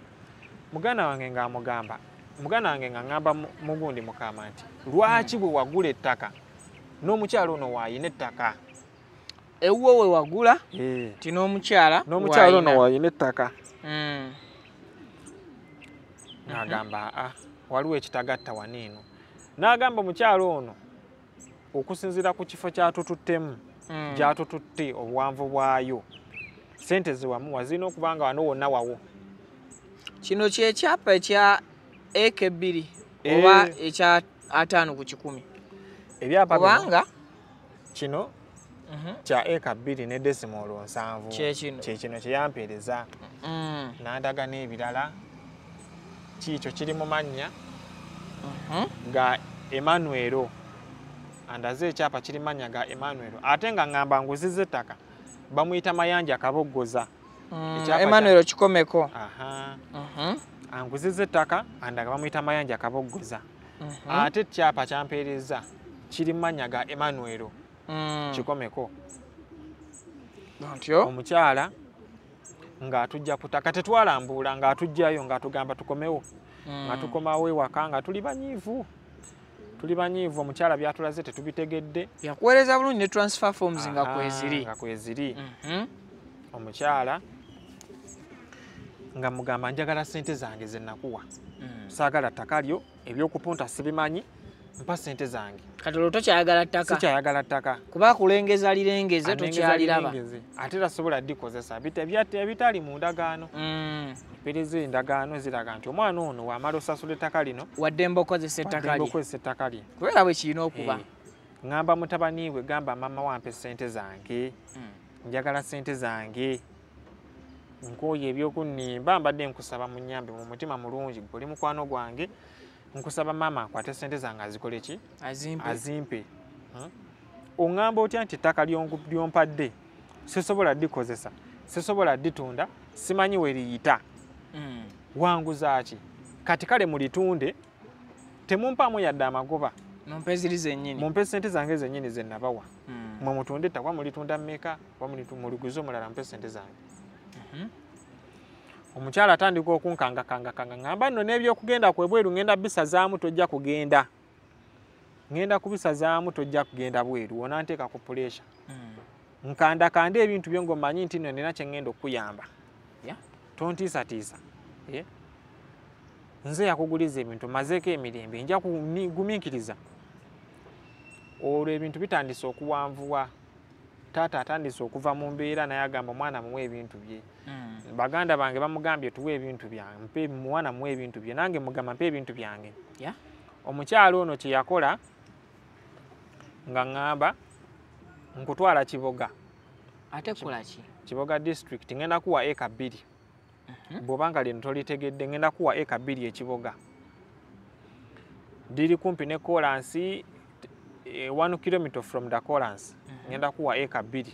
muganda wange nga amugamba muganda wange nga ngamba mugundi mukama nti lwaki bwe wagula ettaka n'omukyalo ono waayina ettaka ewuwo we wagula ti n'omukyalo ono waayina ettaka n'agamba waliwo ekitagatta waniino n'agamba omukyalo ono okusinziira ku kifo kyatututtemu gyatututte obuwanvu bwayo sente ziwamu wazina okubanga wano wonna wawo kino kyekyapa ekya eka 2 oba ekya 5 ku 100 ebyapa kubanga kino kya eka 2 ne decimal 7 kyekino kyeyampeereza nandaga n'ebirala kiikyo kiri mu mannya ga Emmanuel andaze ekyapa kiri mannya ga Emmanuel ate nga ngamba nguzize ettaka bamuyita Mayanja Kaboggoza Emmanuel Kikomeko anguzize ettaka andaga bamuyita Mayanja Kaboggoza ate ekyapa kyampeereza kiri mannya ga Emmanuel Kikomeko omukyala ng'atujja ku ttaka tetwalambuula ng'atujjayo ng'atugamba tukomewo nga tukomawo ewaka nga tuli banyiivu omukyala byatulaze tetubitegedde yakuweereza bulungi ne transfer forms nga kweziri omukyala nga mugamba njagala sente zange ze nakuwa saagala ttaka lyo ebyokupunta sibimanyi mpa sente zange kati olwo tokyayagala ttaka sikyayagala ttaka kuba kulengeza lirengeze tokyaliraba ate tasobola ddikozesa ebitali mu ndagaano mpeereza endagaano ziraga nti omwana ono wamala osasula ettaka lino waddembe okozesa ettaka lye kubeera bwe kirina okuba ngamba mutabani we gamba mama wampe sente zange njagala sente zange nkooye ebyokunnimba mbadde nkusaba munyambe mu mutima mulungi gwe oli mukwano gwange nkusaba mama akwate sente zange azikole ki azimpe oŋŋamba otya nti ettaka lyompadde sisobola ddikozesa sisobola dditunda simanyi we liyita wanguza ki kati kale mulitunde temumpaamu yadde amagoba mumpe sente zange zennyini ze nabawa mwe mutunde ettaka mulitunda mmeka muliguze omulala mpe sente zange omukyala atandika okunkangakangakanga ngamba nno n'ebyokugenda kwebweru ngenda bisazaamu tojja kugenda ngenda kubisazaamu tojja kugenda bweru wona nteeka ku puleesha nkandakanda ebintu byo ng'omanyi nti nno nina kye ngenda okuyamba tontiisatiisa nze yakuguliza ebintu mazeeko emirembe nja gumiikiriza olwo ebintu bitandise okuwanvuwa taata atandise okuva mu mbeera naye agamba omwana muwe ebintu bye baganda bange bamugambye tuwe ebintu byange mwana muwe ebintu bye nange mugamba mpe ebintu byange omukyalo ono kye yakola nga ngamba nkutwala Kiboga ate kola ki Kiboga district ngenda kuwa eka 2 bw'obanga lino tolitegedde ngenda kuwa eka 2 ekiboga diri kumpi ne Kolansi 1 km from the Kolansi ngenda kuwa eka 2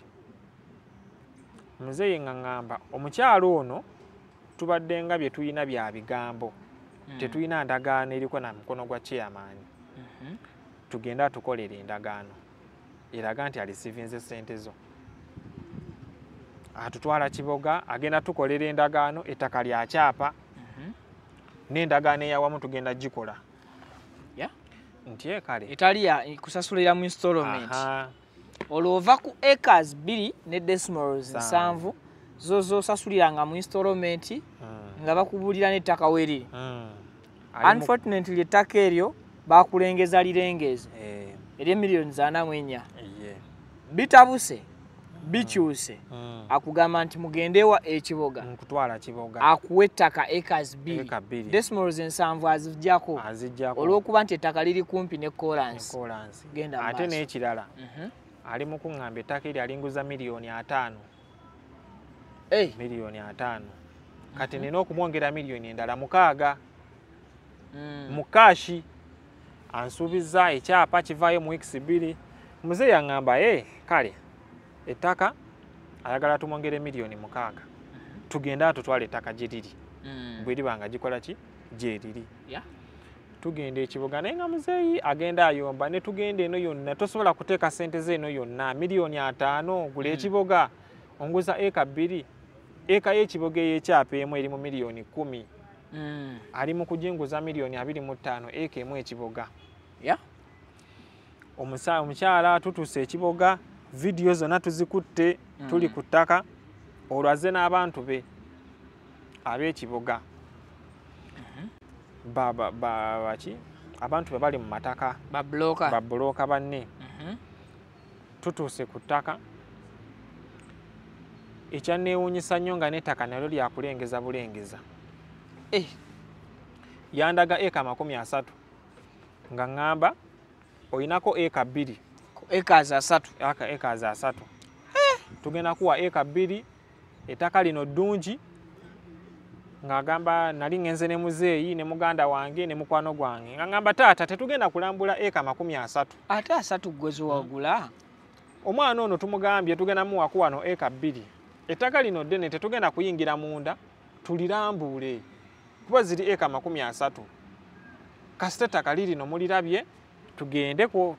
muzeeyi nga ngamba omukyalo ono tubadde nga bye tuyina bya bigambo tetuyina ndagaano eriko na mukono gwa chairman tugenda tukolera endagaano eraga nti alisivinze sente zo atutwala Kiboga agenda tukolera endagaano ettaka lya kyapa n'endagaano eyawamu tugenda gikola nti kale etali ya kusasulira mu installment olwova ku acres 2 ne decimals 7 zozo sasuliranga mu installment nga bakubulira n'ettaka weriri unfortunately ettaka eryo bakulengeza lirengeze eri millions 4 bitabuse bikyuse akugamba nti mugendewa Ekiboga nkutwala Kiboga akuwe ettaka acres 2 decimals 7 azijjako olw'okuba nti ettaka liri kumpi ne Kolansi genda ate n'ekirala ali mu kuŋŋamba ettaka eri alinguza $5,000,000 $5,000,000 kati nina okumwongera $1,000,000 mu kaashi ansuubiza ekyapa kivaayo mu weeks 2 muzeeyi yaŋŋamba kale ettaka ayagala tumwongere miliyoni 6 tugenda tutwala ettaka gye liri bwe liba nga gikola ki gye liri tugenda ekibuga naye nga muzeeyi agenda ayomba ne tugenda eno yonna tosobola kuteeka ssente ze eno yonna miliyoni 5 gula ekibuga onguza eka 2 eka y'ekibuga ey'ekyapa emu eri mu miliyoni 10 ali mu kujinguza miliyoni 25 eka emu ekibuga omukyala tutuuse ekibuga vidiyo zonna tuzikutte tuli ku ttaka olwaze n'abantu be ab'ekibuga baki abantu be bali mu mataka babulooka banne tutuuse ku ttaka ekyanneewuunyisa nnyo nga n'ettaka nalyo lyakulengeza bulengeza yandaga eka 30 nga ŋŋamba olinako eka 2 eka za 3 tugenda kuwa eka 2 ettaka lino ddungi ng'agamba nali ngenze ne muzeeyi ne muganda wange ne mukwano gwange nga ŋŋamba taata tetugenda kulambula eka 30 ate 3 gwe zowagula omwana ono tumugambye tugenda muwaku wano eka 2 ettaka lino ddene tetugenda kuyingira munda tulirambuule kuba ziri eka 30 kasita ettaka lirino mulirabye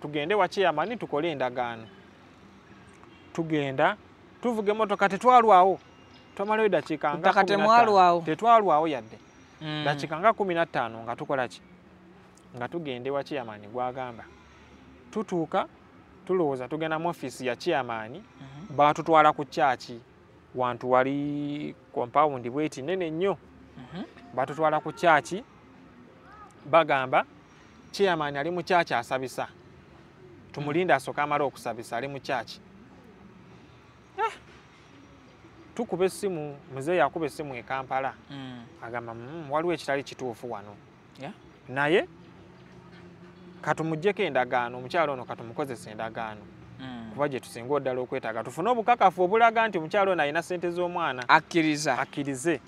tugende wa chairman tukole endagaano tugenda tuvuga emmotoka tetwalwawo twamalayo dakiika nga tetwalwawo yadde dakiika nga 15 nga tukola ki nga tugende wa chairman gwagamba tutuuka tulowooza tugenda mu office ya chairman baatutwala ku kyaki wantu wali compound bweti nene nnyo baatutwala ku kyaki bagamba chairman ali mu kyaki asabisa tumulinda asooka amala okusabisa ali mu kyaki tukuba essimu muzeeyi akuba essimu e Kampala agamba waliwo ekitali kituufu wano naye katumuggyeko endagaano omukyalo ono katumukozesa endagaano kuba gye tusinga oddala okwetaaga tufune obukakafu obulaga nti omukyalo ono alina ssente z'omwana akkirize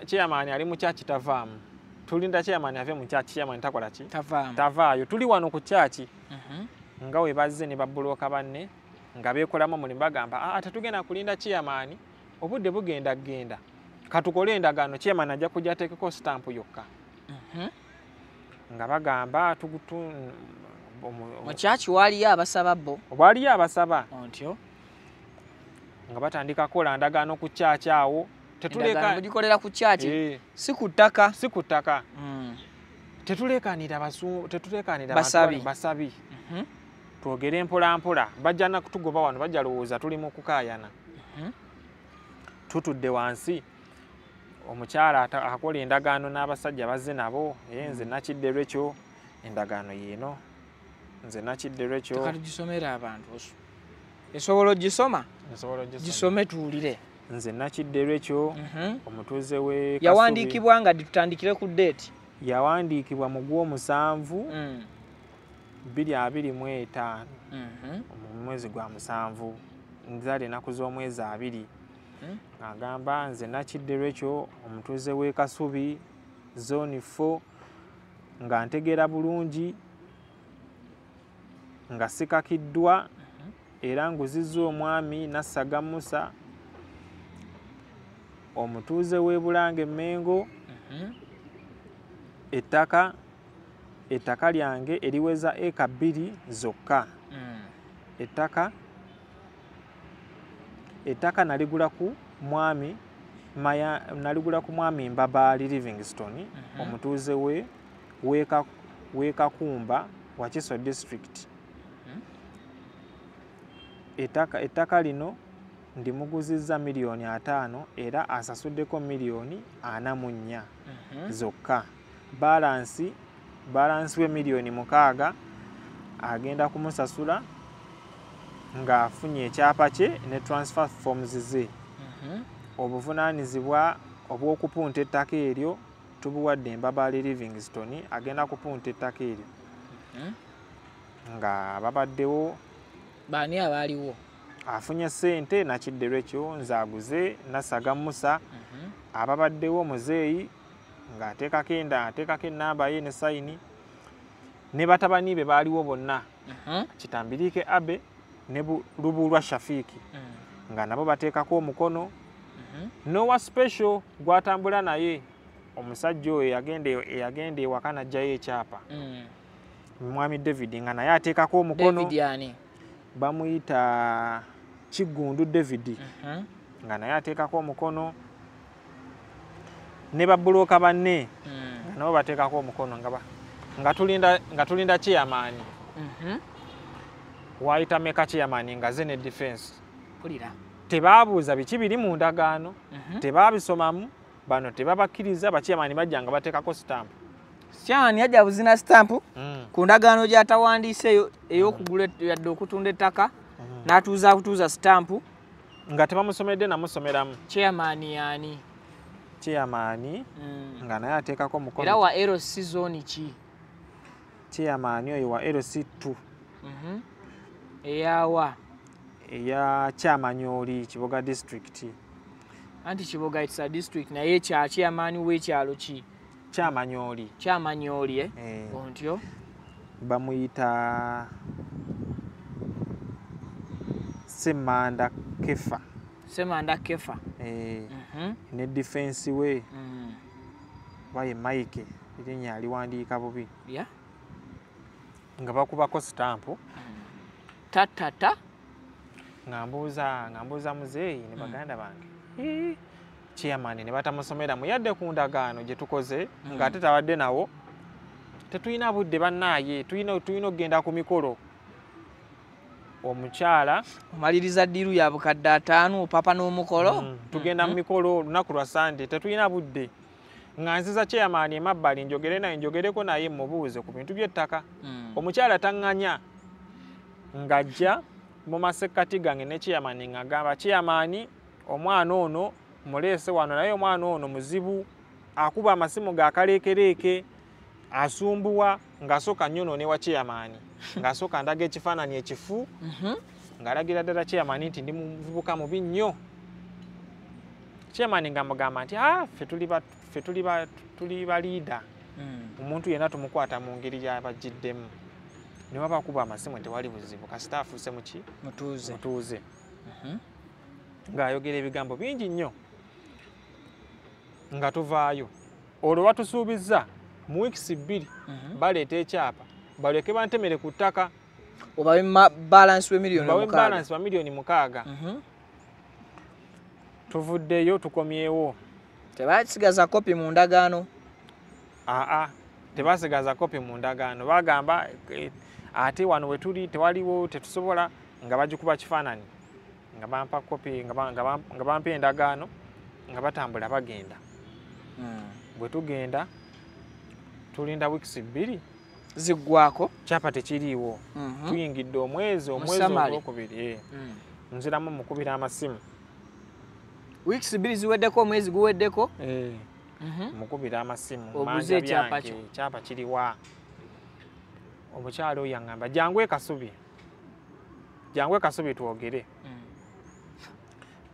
chairman ali mu kyaki tavaamu tulinda chairman ave mu kyaki chairman takola ki tavaayo tuli wano ku kyaki nga we bazze ne babulooka banne nga beekolamu omulimu bagamba tetugenda kulinda chairman obudde bugenda katukole endagaano chairman ajja kujja ateekeko stampu yokka nga bagamba mu kyaki waliyo abasaba waliyo abasaba ontyo nga batandika kukola ndagaano ku kyaki awo mugikolera ku kyaki si ku ttaka tetuleekaanira basabi twogere mpolampola bajja na kutugoba wano bajja lowooza tuli mu kukaayana tutudde wansi omukyala akola endagaano n'abasajja bazze nabo nze nakidde lwekyo endagaano yeeno nze nakidde lwekyo katugisomera abantu esobola ogisoma gisome tuwulire nze nakidde lwekyo omutuuze we yawandiikibwa nga tutandikire ku date yawandiikibwa mu Gw'omusanvu 2025 mu mwezi gwa 7 nzaala ennaku z'omwezi 2 agamba nze nakidde lwekyo omutuuze w'e Kasubi zone 4 nga ntegeera bulungi nga sikakiddwa era nguzizza omwami Nassaga Musa omutuuze w'e Bulange Mengo ettaka lyange eriweza eka 2 zokka ettaka naligula ku mwami Mbabaali Livingstone omutuuze w'e Kakumba Wakiso district ettaka lino ndimuguzizza miliyoni 5 era asasuddeko miliyoni 44 zokka balansi we miliyoni 6 agenda kumusasula ng'afunye ekyapa kye ne transfer forms ze obuvunaanyizibwa obw'okupunta ettaka eryo tubuwadde Mbabaali Livingstone agenda kupunta ettaka eryo nga babaddewo baani abaaliwo afunye ssente nakidde lwekyo nze aguze Nassaga Musa ababaddewo muzeeyi ng'ateekako ennamba ye ne sayini ne batabani be baaliwo bonna Kitambirike Abe ne Lubulwa Shafiiki nga nabo bateekako omukono n'owa special gwatambula naye omusajja oyo eyagenda ewaka n'aggyayo ekyapa Mwami David nga naye ateekako omukono bamuyita Kiggundu David nga naye ateekako omukono ne babbulooka banne nga nabo bateekako omukono nga tulinda chairman waayita meka chairman nga ze ne defense tebaabuuza biki biri mu ndagaano tebaabisomamu bano tebabakkiriza bachairman bajja nga bateekako stamp Chairman yajja buzina stamp ku ndagaano gy'atawandiiseeyo ey'okugula yadde okutunda ettaka n'atuuza stamp nga tebamusomedde namusomeramu chairman yaani chairman nga naye ateekako omukono era wa LC zone ki chairman oyo wa LC2 eyawa eya Kyamanyoli Kiboga district anti Kiboga it's a district naye chairman w'ekyalo ki Kyamanyoli ontyo bamuyita Semanda Kefa ne defense we baye Mike erinnya aliwandiika bubi nga bakubako stamp tatata nga mbuuza muzeeyi ne baganda bange chairman ne batamusomeramu yadde ku ndagaano gye tukoze ng'ate tawadde nawo tetulina budde bannaaye tulina okugenda ku mikolo omukyala omaliriza ddiiru ya bukadde 5 papa n'omukolo tugenda mu mikolo olunaku lwa Sande tetulina budde nga nziza chairman emabbali njogereko naye mubuuze ku bintu by'ettaka omukyala taŋŋanya ng'ajja mu masekkati gange ne chairman ng'agamba chairman omwana ono muleese wano naye omwana ono muzibu akuba amasimu ga kaleekereeke asumbuwa ng'asooka nnyo ne wa chairman ng'asooka ndaga ekifaananyi ekifu ng'alagira ddala chairman nti ndi muvubuka mubi nnyo chairman ng'amugamba nti ffe tuli ba leader omuntu yenna tumukwata mu ngeri gy'abajjiddemu ne waba kuba amasimu tewali buzibu kasita afuuse muki mutuuze ng'ayogera ebigambo bingi nnyo nga tuvaayo olwo batusuubizza mu wiikisi 2 baleeta ekyapa baleke bantemere ku ttaka obawe balance we miliyoni 6 tuvuddeyo tukomyewo tebasigaza kopi mu ndagaano tebasigaza kopi mu ndagaano bagamba ate wano we tuli tewaliwo tetusobola nga bagikuba kifaananyi nga bampa kopi nga bampa endagaano nga batambula bagenda bwe tugenda tulinda wiikisi 2 ziggwako kyapa tekiriiwo tuyingidde omwezi ogwokubiri nziramu mukubira amasimu wiikisi 2 ziweddeko omwezi guweddeko mukubira amasimu obuze ekyapa kiriwa omukyalo oyo yaŋŋamba jangu ekasubi twogere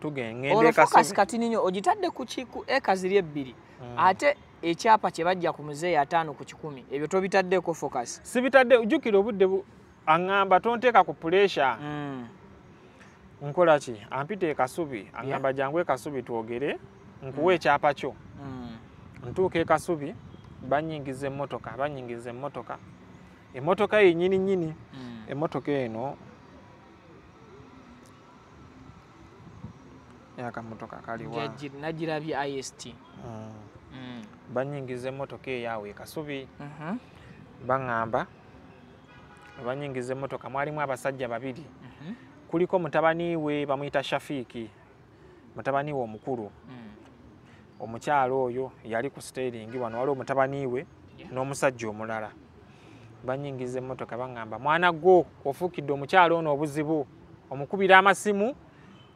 tugende ekasubi kati ninyo ogitadde ku eka ziri 2 ate ekyapa kye bajja ku muzeeyi 5 ku 10 ebyo tobitaddeko focus sibitadde ujjukira obudde aŋŋamba tonteeka ku pressure nkola ki ampita ekasubi aŋŋamba jangu ekasubi twogere nkuwa ekyapa kyo ntuuka ekasubi banyingiza emmotoka yennyini emmotoka eno yakamotoka kaliwa nagirabye IST banyingiza emmotoka eyaawe ekasubi baŋŋamba banyingiza emmotoka mwalimu abasajja 2 kuliko mutabani we bamuyita Shafiiki mutabani we omukulu omukyalo oyo yali ku steering wano waliwo mutabani we n'omusajja omulala banyingiza emmotoka baŋŋamba mwana gwo ofuukidde omukyalo ono obuzibu omukubira amasimu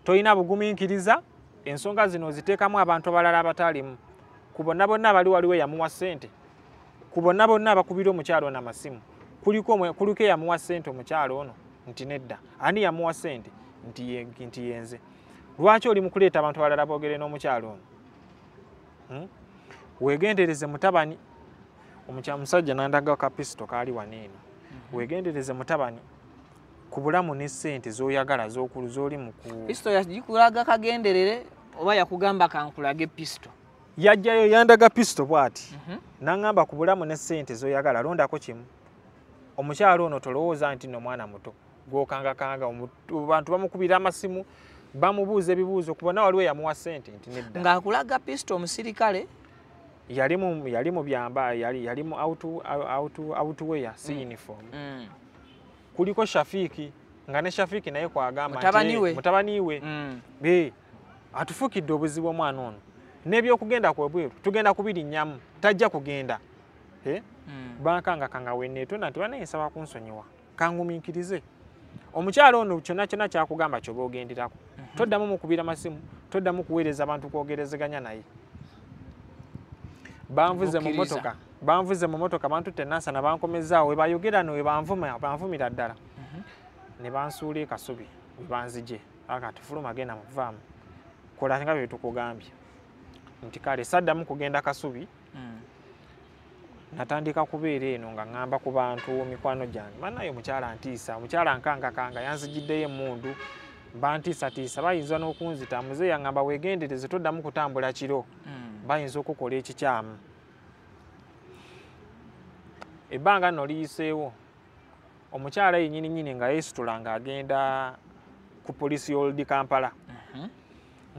toyina bugumiikiriza ensonga zino ziteekamu abantu abalala abatalimu ku bonna bali waliwo yamuwa ssente ku bonna abakubira omukyalo ono amasimu kuliko yamuwa ssente omukyalo ono nti nedda ani yamuwa ssente nti yenze lwaki oli mu kuleeta abantu abalala boogere n'omukyalo ono wegendereze mutabani omusajja nandaga ka pisto kali waneeno wegendereze mutabani ku bulamu ne ssente z'oyagala z'okulu z'oli mu pisto yagikulaga kagenderere oba yakugamba kankulage pisto yajjayo yandaga pisto bw'ati n'aŋŋamba ku bulamu ne ssente z'oyagala londako kimu omukyalo ono tolowooza nti no mwana muto gw'okangakanga abantu bamukubira amasimu bamubuuza ebibuuzo kubona waliwo yamuwa ssente nti nedda ng'akulaga pisto omusirikale yali mu byamba yali mu outwear si uniform kuliko Shafiki nga ne Shafiki naye kwagamba mutabani we atufukidde obuzibu omwana ono n'ebyokugenda kwebweru tugenda kubirinyamu tajja kugenda bankanga wenneetona nti banayensaba kunsonyiwa kangumiikirize omukyalo ono kyonna kyonna kyakugamba kyoba ogenderako toddamu mukubira masimu toddamu kuweereza abantu kwogerezeganya naye banvuze mu motoka bantu tennansana bankomezaawo webayogera webanvumira ddala ne bansuula ekasubi webanzije akati fuluma genda muvaamu kola nga bye tukugambye nti kale saddamu kugenda kasubi natandika kubeera eno nga ŋŋamba ku bantu mikwano gyange banaye omukyala ntiisa omukyala nkangakanga yanzigiddeyo emmundu bantiisatiisa bayinza n'okunzita muzeeyi yaŋŋamba weegendereze toddamu kutambula kiro bayinza okukola ekikyamu ebbanga nno liyiseewo omukyala yennyini nga yeesitula ng'agenda ku poliisi y'Old Kampala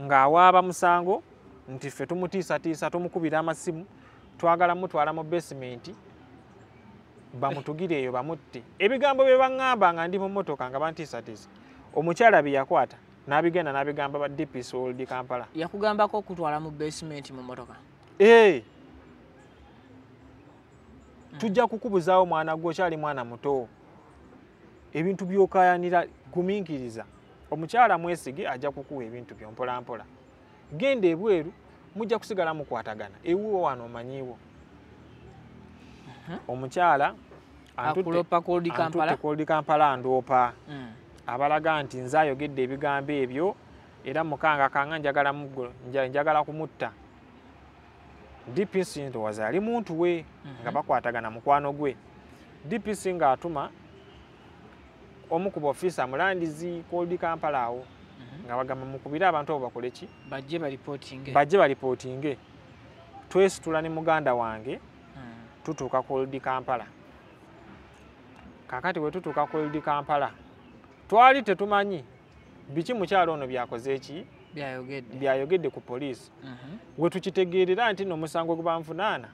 ng'awaaba musango nti ffe tumutiisatiisa tumukubira amasimu twagala mutwala mu basement bamutugire eyo bamutte ebigambo bye baŋŋamba nga ndi mu mmotoka nga bantiisatiisa omukyala bye yakwata n'abigenda n'abigamba ba DPS Old Kampala yakugambako okutwala mu basement mu mmotoka tujja kukubuzaawo mwana gwe okyali mwana muto ebintu by'okayanira gumiikiriza omukyala mwesige ajja kukuwa ebintu byo mpolampola genda ebweru mujja kusigala mukwatagana ewuwo wano omanyiiwo omukyala akulopa Old Kampala ndoopa abalaga nti nze ayogedde ebigambo ebyo era mukangakanga njagala kumutta DPC ndowooza yali muntu we nga bakwatagana mukwano gwe DPC ng'atuma omu ku bofisa mulandizi ku Old Kampala awo nga bagamba mukubire abantu abo bakole ki bajje balipootinge twesitula ne muganda wange tutuuka ku Old Kampala kakati we tutuuka ku Old Kampala twali tetumanyi biki mukyalo ono byakoze eki byayogedde ku poliisi we tukitegeerera nti n'omusango gwe banvunaana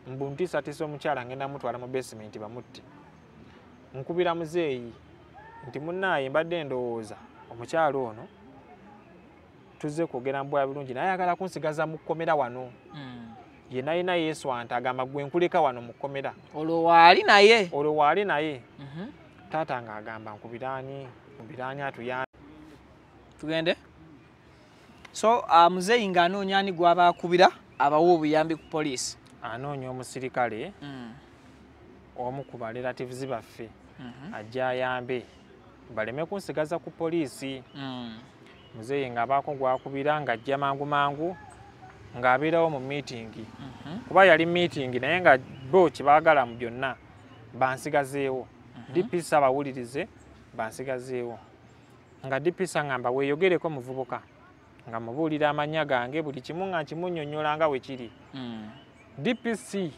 mbu ntiisatiisa omukyala ngenda mutwala mu basement bamutte nkubira muzeeyi nti munnaaye mbadde ndowooza omukyalo ono tuzze kwogera mbwa birungi naye ayagala kunsigaza mu kkomera wano ye nayina yeeswanta agamba gwe nkuleka wano mu kkomera olwo waali naye taata ng'agamba nkubiraani atuyambe tugende so muzeeyi ng'anoonya ani gw'aba akubira abawa obuyambi ku poliisi anoonya omusirikale omu ku barelatives baffe ajja ayambe baleme kunsigaza ku poliisi muzeeyi ng'abaako gwakubira ng'ajja mangu ng'abeerawo mu miitingi kuba yali miitingi naye nga bo kyebaagala mu byonna bansigazeewo DPC abawulirize bansigazeewo nga DPC ngamba weeyogereko muvubuka nga mubuulira amannya gange buli kimu nga nkimunnyonnyola nga we kiri DPC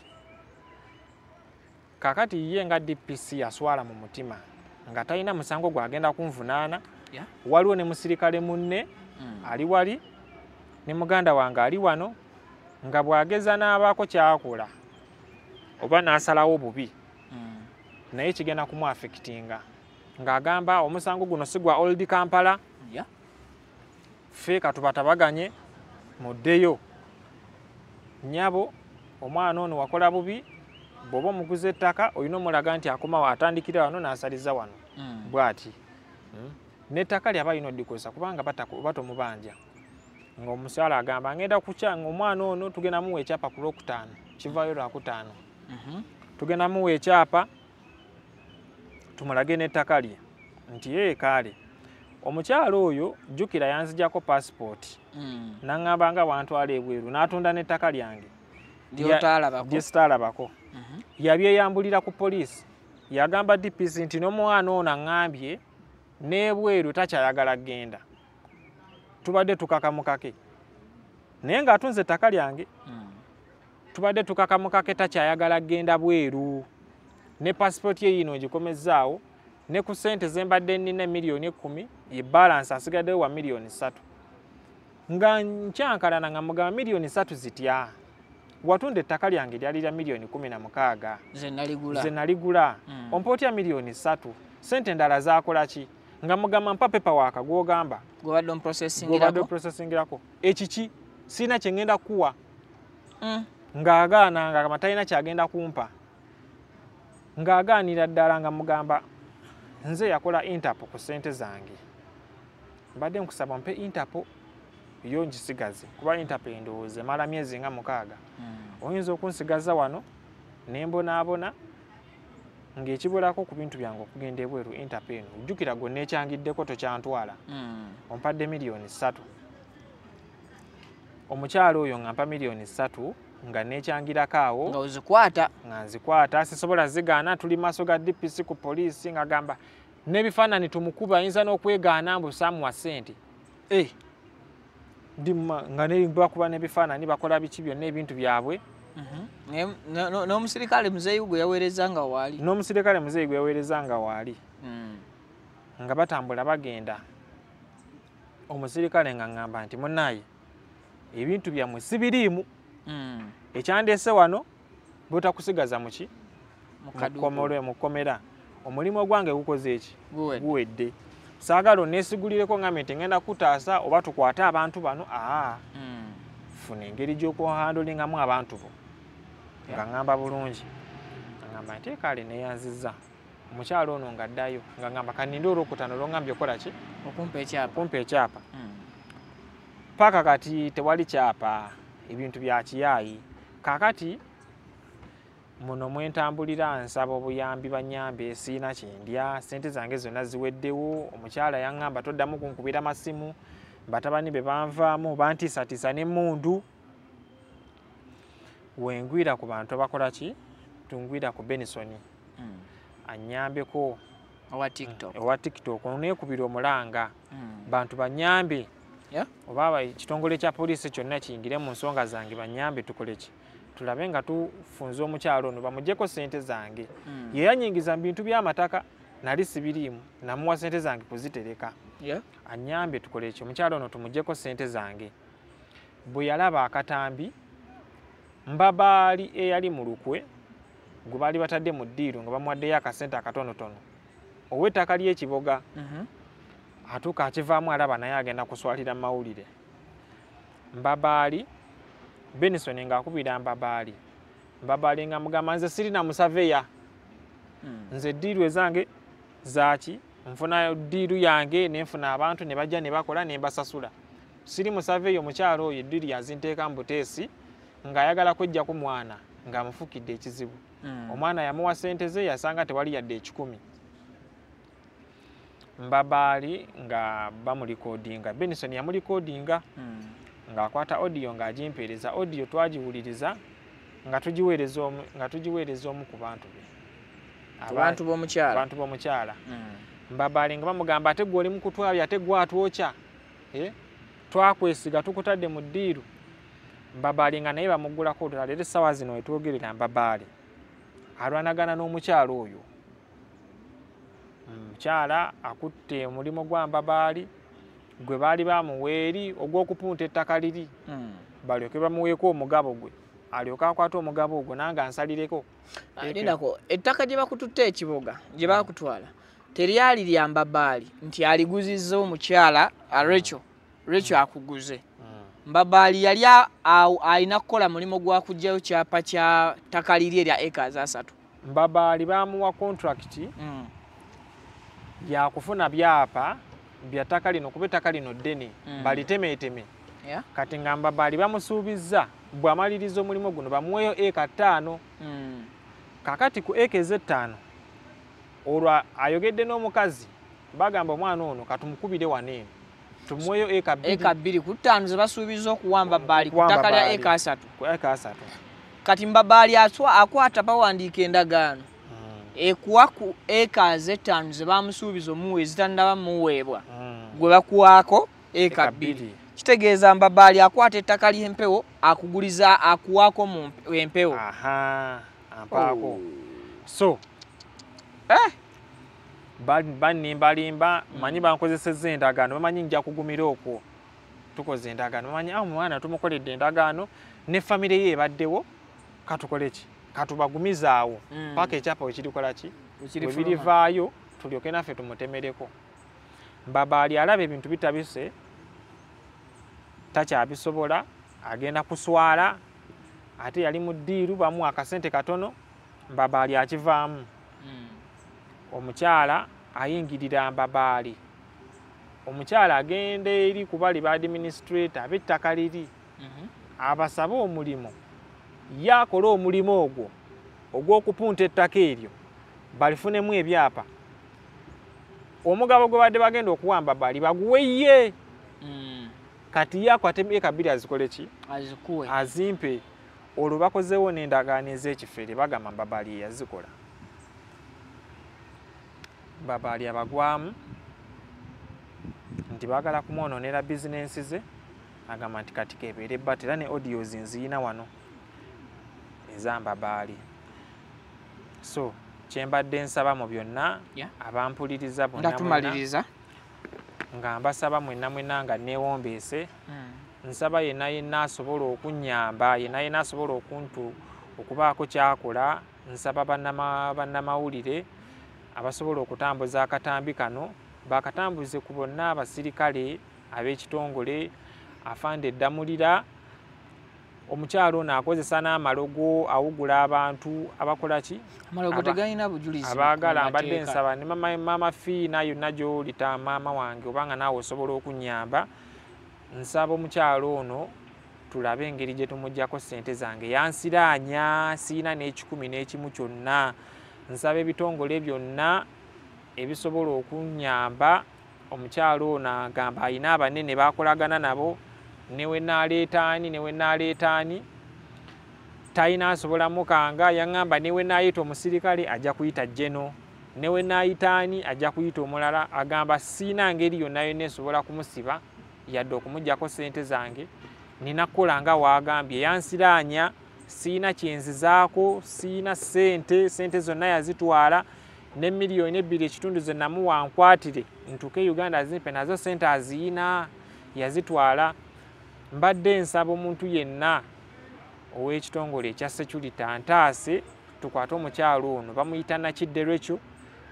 kakati ye nga DPC aswala mu mutima nga talina musango gwagenda kunvunaana waliwo ne musirikale munne ali wali ne muganda wange ali wano nga bwageza n'abaako kyakola oba n'asalawo bubi naye kigenda kumwafekitinga ng'agamba omusango guno si gwa Old Kampala ffe katubatabaganye muddeyo nnyabo omwana ono wakola bubi bw'oba omuguza ettaka olina omulaga nti akomawo atandikira wano n'asaliza wano bw'ati n'ettaka lyaba alina oddikozesa kubanga batomubanja ng'omukyala agamba ngenda kukyanga omwana ono tugenda muwa ekyapa ku Lwokutaano kivaayo Lwakutaano tugenda muwa ekyapa tumulage n'ettaka lye nti kaale omukyala oyo jjukira yanzijjako passport n'aŋŋamba nga wantwala ebweru n'atunda n'ettaka lyange Sitaalabako. Yabyeyambulira ku poliisi. Yagamba DPC nti n'omwana ono aŋŋambye n'ebweru takyayagala genda. Tubadde tukakamukake. Naye ng'atunze ettaka lyange. Tubadde tukakamukake takyayagala genda bweru. Ne passport ye yino ngikomezzaawo. Ne ku ssente ze mbadde nnina miliyoni 10 ye balance asigaddewo wa miliyoni 3. Nga nkyankalana nga mugamba miliyoni 3 zitya. Watunda ettaka lyange lyali lya miliyoni 16. Ze naligula. Ompootya miliyoni 3. Ssente endala zaakola ki? Nga mugamba mpa paperwork gw'ogamba. Gw'obadde processingirako. Ekiki sina kye ngenda kuwa. Ng'agaana nga matalina kyagenda kumpa. Ng'agaanira ddala nga mugamba nze yakola Interpol ku ssente zange. Mbadde nkusaba mpe Interpol yo ngisigaze kuba Interpol endowooza emala myezi nga 6. Oyinza okunsigaza wano ne mbonaabona ng'ekibulako ku bintu byange okugenda ebweru Interpol eno. Ojjukira gwe neekyangiddeko tokyantwala. Ompadde miliyoni 3. Omukyalo oyo nga mpa miliyoni 3 nga neekyangirako awo. Nga nzikwata. Sisobola zigaana tuli maaso ga DPC ku poliisi nga gamba n'ebifaananyi tumukuba ayinza n'okwegaana mbu saamuwa ssente. Nga bakuba n'ebifaananyi bakola biki byonna ebintu byabwe. N'omusirikale muzeeyi gwe yaweereza nga waali. N'omusirikale muzeeyi gwe yaweereza nga waali. Nga batambula bagenda. Omusirikale nga ngamba nti munnaaye ebintu byammwe si biriimu. Ekyandeese wano butakusigaza muki? Mu kkomera. Omulimu ogwange gukoze eki? Guwedde. Saagala onneesigulireko ngambe nti ngenda kutaasa oba tukwate abantu bano. Funa engeri gy'okuhandolingamu abantu bo. Nga ngamba bulungi. Ngamba nti kale neeyanzizza. Omukyalo ono nga addayo. Nga ngamba kaninde olwokutaano olwongambye okola ki? Okumpa ekyapa. Paka kati tewali kyapa. Ebintu bya kiyaayi. Kakati muno mwentambulira nsaba obuyambi banyambe siina kyendya. Ssente zange zonna ziweddewo. Omukyala yaŋŋamba toddamu kunkubira masimu. Batabani be banvaamu bantiisatiisa n'emmundu. Wengwira ku bantu abakola ki? Tungwira ku Benison. Annyambeko owa TikTok. Oneekubira omulanga. Bantu banyambe. Oba ekitongole kya poliisi kyonna kiyingire mu nsonga zange banyambe tukole ki? Tulabe nga tufunze omukyalo ono bamugyeko ssente zange. Ye yanyingiza mu bintu by'amataka nali sibiriimu namuwa ssente zange kuzitereka. Anyambe tukole ki? Omukyalo ono tumugyeko ssente zange. Bwe yalaba akatambi Mbabaali eyali mu lukwe gwe baali batadde mu ddiiro nga bamuwaddeyo akasente akatonotono ow'ettaka ly'ekiboga. Atuuka akivaamu alaba naye agenda kuswalira mawulire. Mbabaali Benison ng'akubira Mbabaali. Mbabaali nga mugamba nze sirina musaveya. Nze ddiiru ezange zaaki nfuna ddiiru yange ne nfuna abantu ne bajja ne bakola ne mbasasula. Siri musaveya. Omukyalo oyo eddiiru yazinteeka mu buteesi ng'ayagala kwejja ku mwana ng'amufukidde ekizibu. Omwana yamuwa ssente ze yasanga tewali yadde 10. Mbabaali nga bamulikoodinga. Benison yamulikoodinga. Ng'akwata audio ng'agimpeereza. Audio twagiwuliriza nga tugiweereza omu ku bantu be. Abantu b'omukyala. Mbabaali nga bamugamba ate gwe oli mu kutwabya ate gwe atwokya. Twakwesiga tukutadde mu ddiiru. Mbabaali nga naye bamuggulako ddala. Leero essaawa zino we twogerera Mbabaali alwanagana n'omukyalo oyo. Omukyala akutte omulimu gwa Mbabaali gwe baali bamuweeri ogw'okupunta ettaka liri. Balyoke bamuweeko omugabo gwe alyoke akwate omugabo ogwo nange ansalireko. Nindako ettaka gye bakututte ekiboga gye bakutwala teryali lya Mbabaali nti aliguzizza omukyala Rachel akuguze. Mbabaali yali alina kukola mulimu gwa kuggyayo kyapa kya ttaka liri erya acres 3. Mbabaali bamuwa contract yakufuna byapa bya ttaka lino kuba ettaka lino ddene balitemeeteme. Kati nga Mbabaali bamusuubizza bw'amaliriza omulimu guno bamuweeyo eka 5. Kakati ku eka eze5 olwo ayogedde n'omukazi bagamba omwana ono katumukubire waneeno tumuweeyo eka 2 ku 5 ze basuubiza okuwa Mbabaali ku ttaka lya eka 3. kati Mbabaali akwata bawandiika endagaano ekuwa ku acres 5 ze bamusuubiza omuwe ezitannaba muweebwa gwe bakuwaako eka 2 kitegeeza Mbabaali akwata ettaka ly'empewo akuguliza akuwaako mu empewo. Ampaako so banimbalimba manyi bankozesezza endagaano bamanyi nja kugumira okwo tukoze endagaano bamanyi omwana tumukoledde endagaano ne famire ye ebaddewo katukole ki katubagumizaawo paka ekyapa wekirikola ki webirivaayo tulyoke naffe tumutemereko. Mbabaali alaba ebintu bitabise takyabisobola agenda kuswala ate yali mu ddiiru bamu akasente katono Mbabaali akivaamu. Omukyala ayingirira Mbabaali, omukyala agenda eri kubali ba administrator ab'ettaka liri abasaba omulimu yakola omulimu ogwo ogw'okupunta ettaka eryo balifunemu ebyapa omugabo gwe badde bagenda okuwa Mbabaali baguweye kati yakwate eka 2 azikole ki azimpe olwo bakozeewo n'endagaano ez'ekifere bagamba Mbabaali yazikola. Mbabaali abagwamu nti baagala kumwonoonera bizinensi ze agamba nti kati kebeere ebbata era ne audios nziyina wano eza Mbabaali. So kyembadde nsaba mu byonna abampuliriza bonna nga mbasaba mwenna nga neewombeese nsaba yenna asobola okunnyamba yenna asobola okubaako kyakola. Nsaba bannamawulire abasobola okutambuza akatambi kano bakatambuze ku bonna abasirikale ab'ekitongole afande Ddamulira. Omukyalo ono akozesa n'amalogo awugula abantu abakola ki amalogo tegalina bujulizi abaagala. Mbadde nsaba ne mama Fiina yonna gy'olita maama wange obanga naawe osobola okunnyamba. Nsaba omukyalo ono tulabe engeri gye tumuggyako ssente zange yansiraanya siina n'ekikumi n'ekimu kyonna. Nsaba ebitongole byonna ebisobola okunnyamba. Omukyalo ono agamba ayina abanene bakolagana nabo newe naaleetaani talina asobola mukanga yaŋŋamba newe naayita omusirikale ajja kuyita jeno newe naayitaani ajja kuyita omulala. Agamba siina ngeri yonna esobola kumusiba yadde okumuggyako ssente zange. Nina kukola nga waagambye yansiraanya siina kyenzizaako siina sente zonna yazitwala ne miliyoni 2.5 ze namuwa nkwatire ntuuke Uganda azimpe nazo sente aziyina yazitwala. Mbadde nsaba omuntu yenna ow'ekitongole ekya security antaase tukwate omukyalo ono bamuyita Nakidderwekyo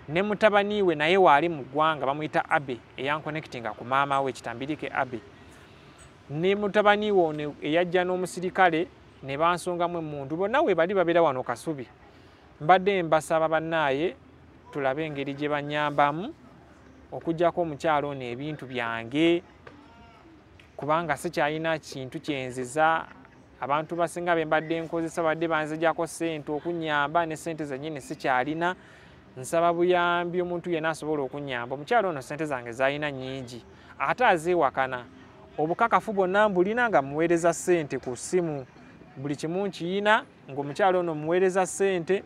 ne mutabani we naye waali mu ggwanga bamuyita Abe eyankonectinga ku maama we Kitambirike Abe ne mutabani we ono eyajja n'omusirikale ne bansongamu emmundu bonna we bali babeera wano Kasubi. Mbadde mbasaba bannaaye tulabe engeri gye bannyambamu okuggyako omukyalo ono ebintu byange kubanga sikyalina kintu kyenziza. Abantu basinga be mbadde nkozesa badde banzijjako ssente okunnyamba ne ssente zennyini sikyalina. Nsaba buyambi omuntu yenna asobola okunnyamba. Omukyalo ono ssente zange zalina nnyingi ate azeewakana obukakafu bwonna mbulina nga muweereza ssente ku ssimu buli kimu nkiyina ng'omukyalo ono muweereza ssente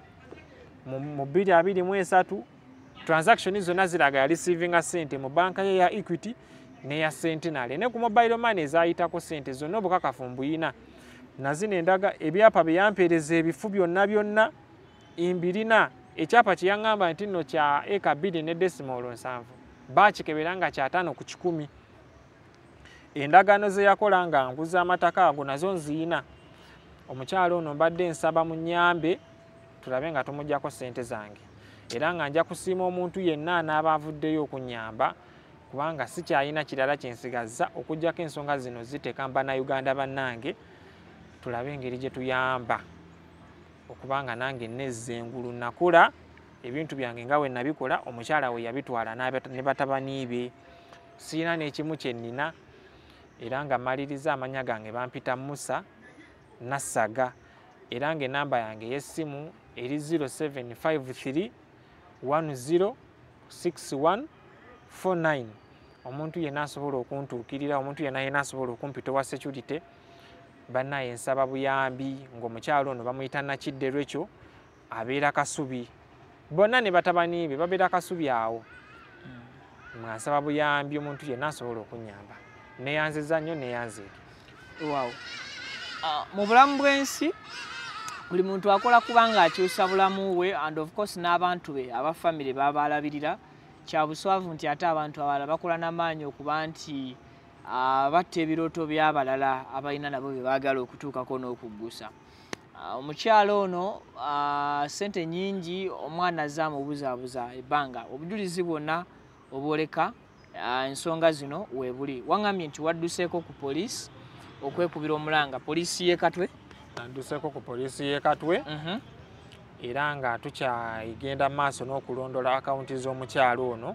mu 2023 transaction zonna ziraga yareceiving ssente mu banka ye ya Equity neya Centenary ne ku mobile money ezayitako ssente zonna obukakafu mbuyina. Nazino endaga ebyapa byampeereza ebifu byonna imbirina ekyapa kyeyaŋŋamba nti nno kya eka 2.7 bakikebera nga kya 5 ku 100. Endagaano ze yakola nga nguza amataka ago nazo nziyina. Omukyalo ono mbadde nsaba mu nnyambe tulabe nga tumuggyako ssente zange era nga nja kusiima omuntu yenna anaaba avuddeyo okunnyamba kubanga sikyalina kirala kyensigazza okuggyako ensonga zino ziteeka Bannayuganda bannange tulabe engeri gye tuyamba okubanga nange nezza engulu nakula ebintu byange nga we nabikola omukyala we yabitwala ne batabani be siina n'ekimu kye nnina era nga maliriza amanya gange bampita Musa Nassaga era nga enamba yange ey'essimu eri 0753 106149. Omuntu yenna asobola okuntuukirira omuntu yenna asobola okumpita owa security bannaye nsaba buyambi ng'omukyalo ono bamuyita Nakidde Rachel abeera Kasubi bonna ne batabani be babeera Kasubi awo nga nsaba buyambi omuntu yenna asobola okunnyamba neyanziza nnyo neyanziike. Wow. Mu bulamu bw'ensi buli muntu akola kubanga akyusa bulamu we and of course n'abantu be aba family baba alabirira kya buswavu nti ate abantu abalala bakola n'amaanyi okuba nti batta ebirooto by'abalala abalina nabo bye baagala okutuukako n'okuggusa. Omukyalo ono ssente nnyingi omwana azze amubuzaabuza ebbanga obujulizi bwonna obwoleka ensonga zino weebuli. Waŋŋambye nti wadduseeko ku poliisi okwekubira omulanga poliisi y'e Katwe? Adduseeko ku poliisi y'e Katwe era nga tukyayigenda maaso n'okulondola akawunti z'omukyalo ono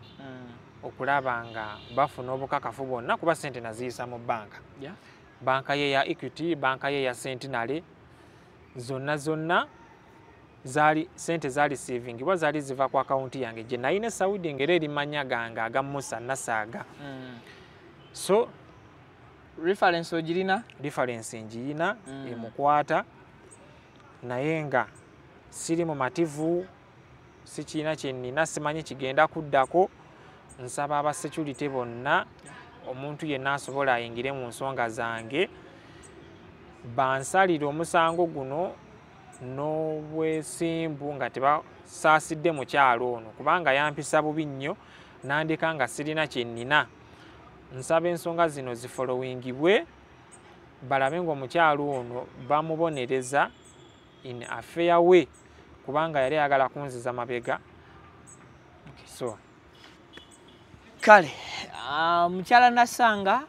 okulaba nga bafuna obukakafu bwonna kuba ssente naziyisa mu bbanka. Banka ye ya Equity, banka ye ya Centenary zonna ssente zaali savingibwa zaali ziva ku akawunti yange gye nayina Saudi ngera eri mannya gange aga Musa Nasaaga. So reference ogirina? Reference njirina emukwata naye nga siri mu mativu sikiina kye nnina simanyi kigenda kuddako. Nsaba aba security bonna omuntu yenna asobola ayingire mu nsonga zange bansalire omusango guno n'obwesimbu nga tebasaasidde mukyalo ono kubanga yampisa bubi nnyo nandika nga sirina kye nnina. Nsaba ensonga zino zifolowingibwe balabe ng'omukyalo ono bamubonereza in a fair way kubanga yali ayagala kunziza mabega. So kale mukyala Nasanga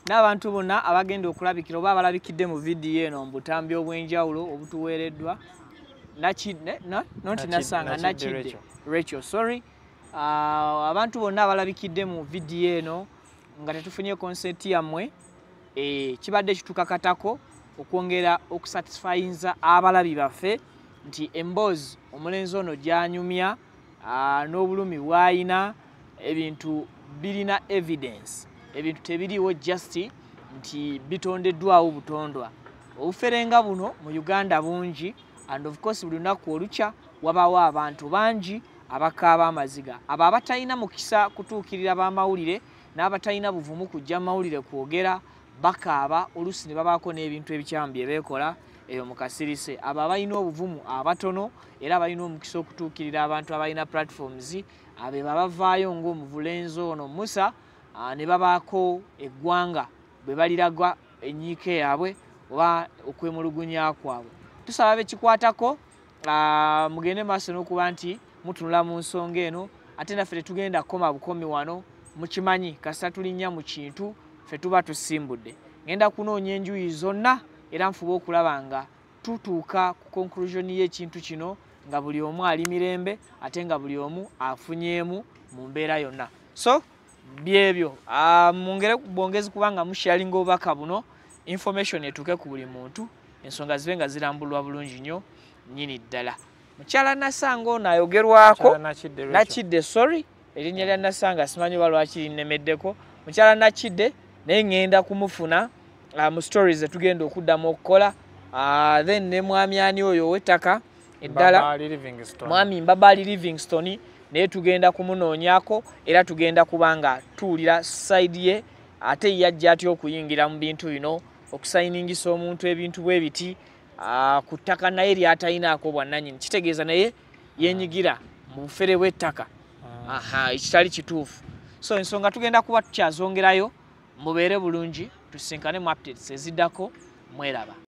n'abantu bonna abagenda okulabikira oba abalabikidde mu vidiyo eno mu butambi obw'enjawulo obutuweereddwa Nakidde Rachel sorry. Abantu bonna abalabikidde mu vidiyo eno nga tetufunye consent yammwe kibadde kitukakatako okwongera okusatisfyinza abalabi baffe nti emboozi omulenzi ono gy'anyumya n'obulumi bw'ayina ebintu birina evidence ebintu tebiriwo just nti bitondeddwawo butondwa. Obuferenga buno mu Uganda bungi and of course buli lunaku olukya wabawo abantu bangi abakaaba amaziga abo abatalina mukisa kutuukirira b'amawulire n'abatalina buvumu kujja mawulire kwogera bakaaba oluusi ne babaako n'ebintu ebikyamu bye beekola eyo mu kasirise. Abo abalina obuvumu abatono era abalina omukisa okutuukirira abantu abalina platforms abe babavaayo ng'omuvulenzi ono Musa ne babaako eggwanga bwe baliragwa ennyiike yaabwe oba okwemulugunya kwabwe. Tusaba bekikwatako mugende maaso n'okuba nti mutunula mu nsonga eno ate naffe tetugenda kukoma bukomi wano mukimanyi kasita tulinnya mu kintu ffe tuba tusimbudde. Ngenda kunoonya enjuyi zonna era nfuba okulaba nga tutuuka ku conclusion y'ekintu kino nga buli omu ali mirembe ate nga buli omu afunyeemu mu mbeera yonna. So byebyo mwongere bwongezi kubanga musharinga obubaka buno information etuuke ku buli muntu ensonga zibe nga zirambulwa bulungi nnyo nnyini ddala. Mukyala Nasanga ono ayogerwako Nakidde sorry erinnya lya Nasanga simanyi oba lwaki linnemeddeko. Mukyala Nakidde naye ŋŋenda kumufuna mu stories etugenda okuddamu okukola then ne mwami ani oyo ow'ettaka eddala mwami Mbabaali Livingstone naye tugenda kumunoonyako era tugenda kubanga tuwulira side ye ate yajja atya okuyingira mu bintu bino okusayiningisa omuntu ebintu bwe biti ku ttaka naye ly'atalinaako bwannannyini kitegeeza naye yenyigira mu bufere bw'ettaka ekitali kituufu. So ensonga tugenda kuba tukyazongerayo mubeere bulungi tusinkane mu updates eziddako mweraba.